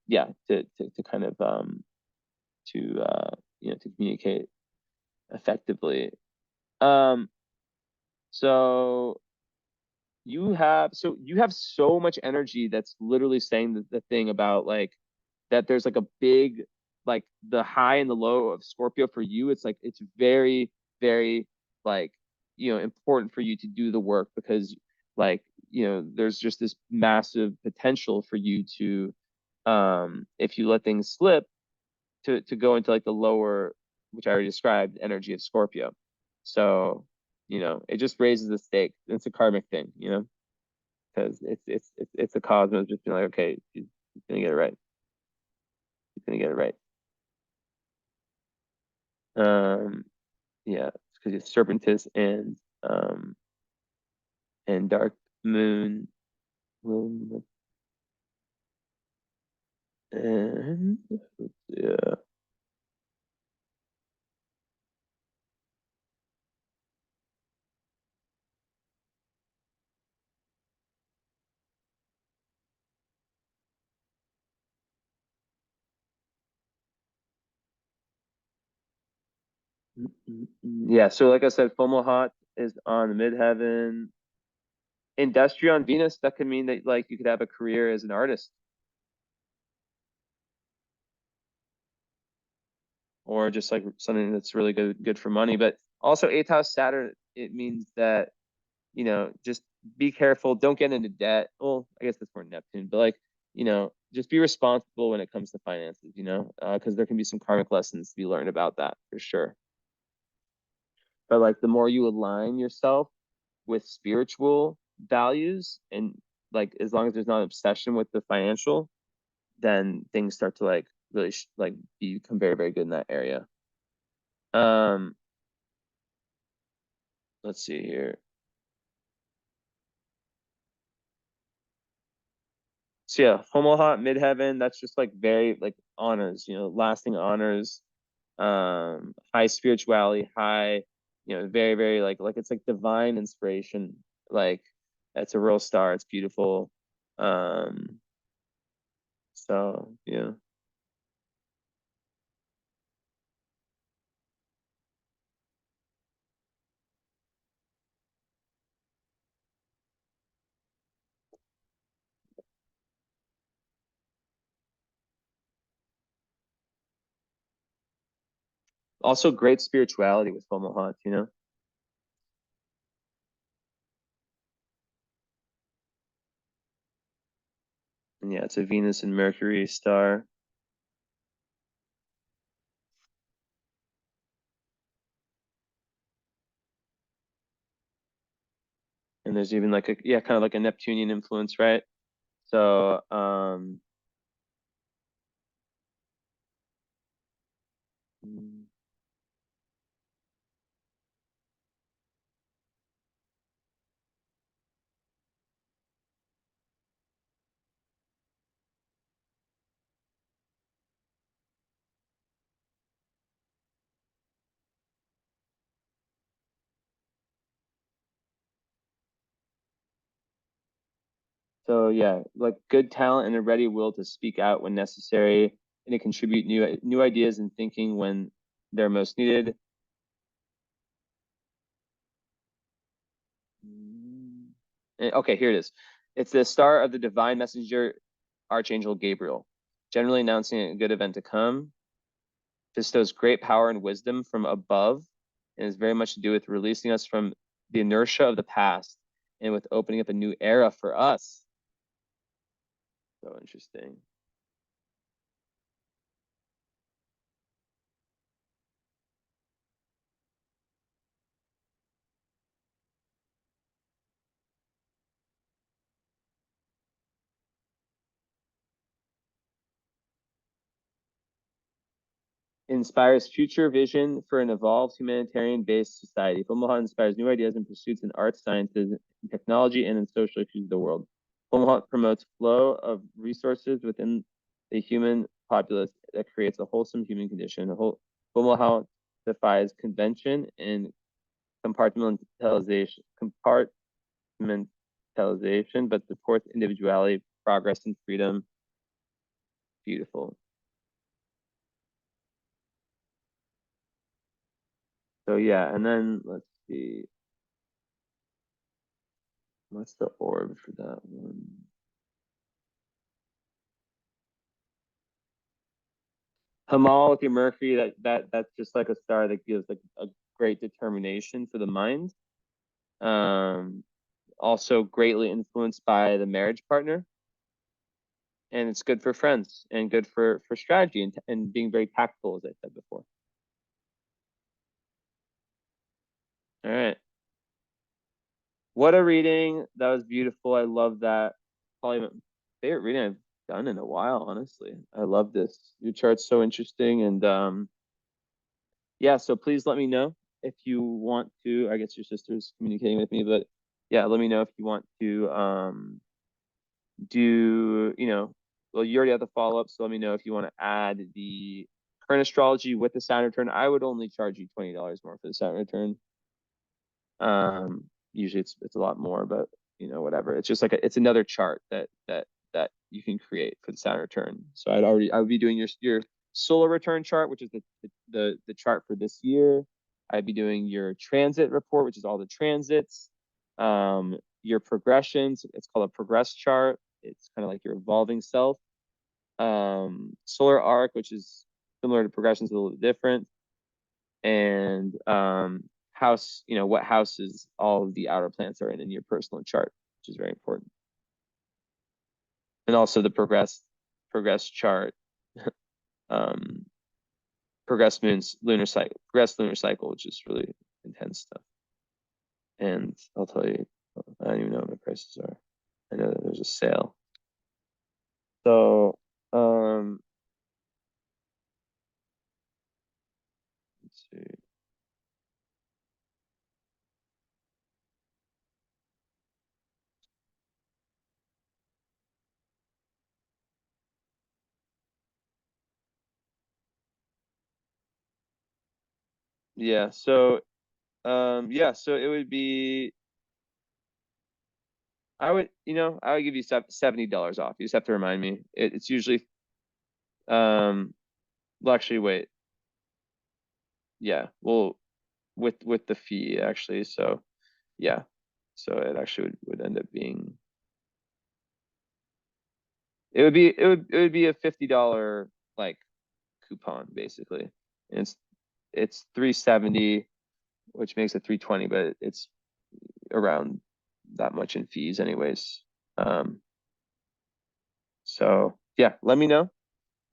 yeah to kind of to communicate effectively. um so you have so much energy that's literally saying the thing about like that there's like a big, like the high and the low of Scorpio for you. It's like it's very, very like important for you to do the work, because like there's just this massive potential for you to, if you let things slip, to go into like the lower, which I already described, energy of Scorpio. So it just raises the stake. It's a karmic thing, because it's a cosmos just being like, okay, he's gonna get it right. He's gonna get it right. Um, yeah, because it's Serpentis and Dark Moon, and yeah. Yeah, so like I said, Fomalhaut is on the midheaven. Industry on Venus, that could mean that like you could have a career as an artist, or just like something that's really good for money. But also 8th house Saturn, it means that just be careful. Don't get into debt. Well, I guess that's more Neptune, but like, you know, just be responsible when it comes to finances, you know, because there can be some karmic lessons to be learned about that for sure. But like the more you align yourself with spiritual values and like as long as there's not obsession with the financial, then things start to like really like become very, very good in that area. Um, let's see here. So yeah, Homoha, midheaven, that's just like very like honors, you know, lasting honors, high spirituality, high, you know, very, very like it's like divine inspiration. Like it's a real star, it's beautiful. Um, so yeah. Also great spirituality with Homoha, you know. And yeah, it's a Venus and Mercury star. And there's even like a yeah, kind of like a Neptunian influence, right? So so yeah, like good talent and a ready will to speak out when necessary and to contribute new ideas and thinking when they're most needed. Okay, here it is. It's the star of the divine messenger, Archangel Gabriel, generally announcing a good event to come, bestows great power and wisdom from above, and is very much to do with releasing us from the inertia of the past and with opening up a new era for us. So interesting. Inspires future vision for an evolved humanitarian-based society. Fomalhaut inspires new ideas and pursuits in arts, sciences, and technology, and in social issues of the world. Fomalhaut promotes flow of resources within the human populace that creates a wholesome human condition. Fomalhaut defies convention and compartmentalization, but supports individuality, progress, and freedom. Beautiful. So yeah, and then let's see. What's the orb for that one? Hamal with your Mercury, that's just like a star that gives like a great determination for the mind. Um, Also greatly influenced by the marriage partner, and it's good for friends and good for strategy and being very tactful, as I said before. All right, what a reading! That was beautiful. I love that. Probably my favorite reading I've done in a while. Honestly, I love this. Your chart's so interesting, and yeah, so please let me know if you want to. I guess your sister's communicating with me, but yeah, let me know if you want to do, you know, well, you already have the follow-up, so let me know if you want to add the current astrology with the Saturn return. I would only charge you $20 more for the Saturn return. Usually it's a lot more, but you know, whatever. It's just like it's another chart that you can create for the Saturn return. So I would be doing your solar return chart, which is the chart for this year. I'd be doing your transit report, which is all the transits. Your progressions, it's called a progress chart. It's kind of like your evolving self. Solar arc, which is similar to progressions, a little bit different. And house, you know, what houses all of the outer planets are in your personal chart, which is very important. and also the progress chart, progress lunar cycle, which is really intense stuff. And I'll tell you, I don't even know what my prices are. I know that there's a sale. So, let's see. Yeah, so so it would be, I would give you $70 off. You just have to remind me. It's usually well, actually wait. Yeah, well, with the fee actually, so yeah. So it actually would end up being, it would be a $50 like coupon basically. And it's 370, which makes it 320, but it's around that much in fees anyways. So yeah, let me know.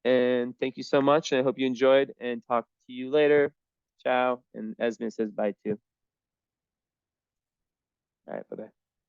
And thank you so much. And I hope you enjoyed, and talk to you later. Ciao. And Esme says bye too. All right, bye-bye.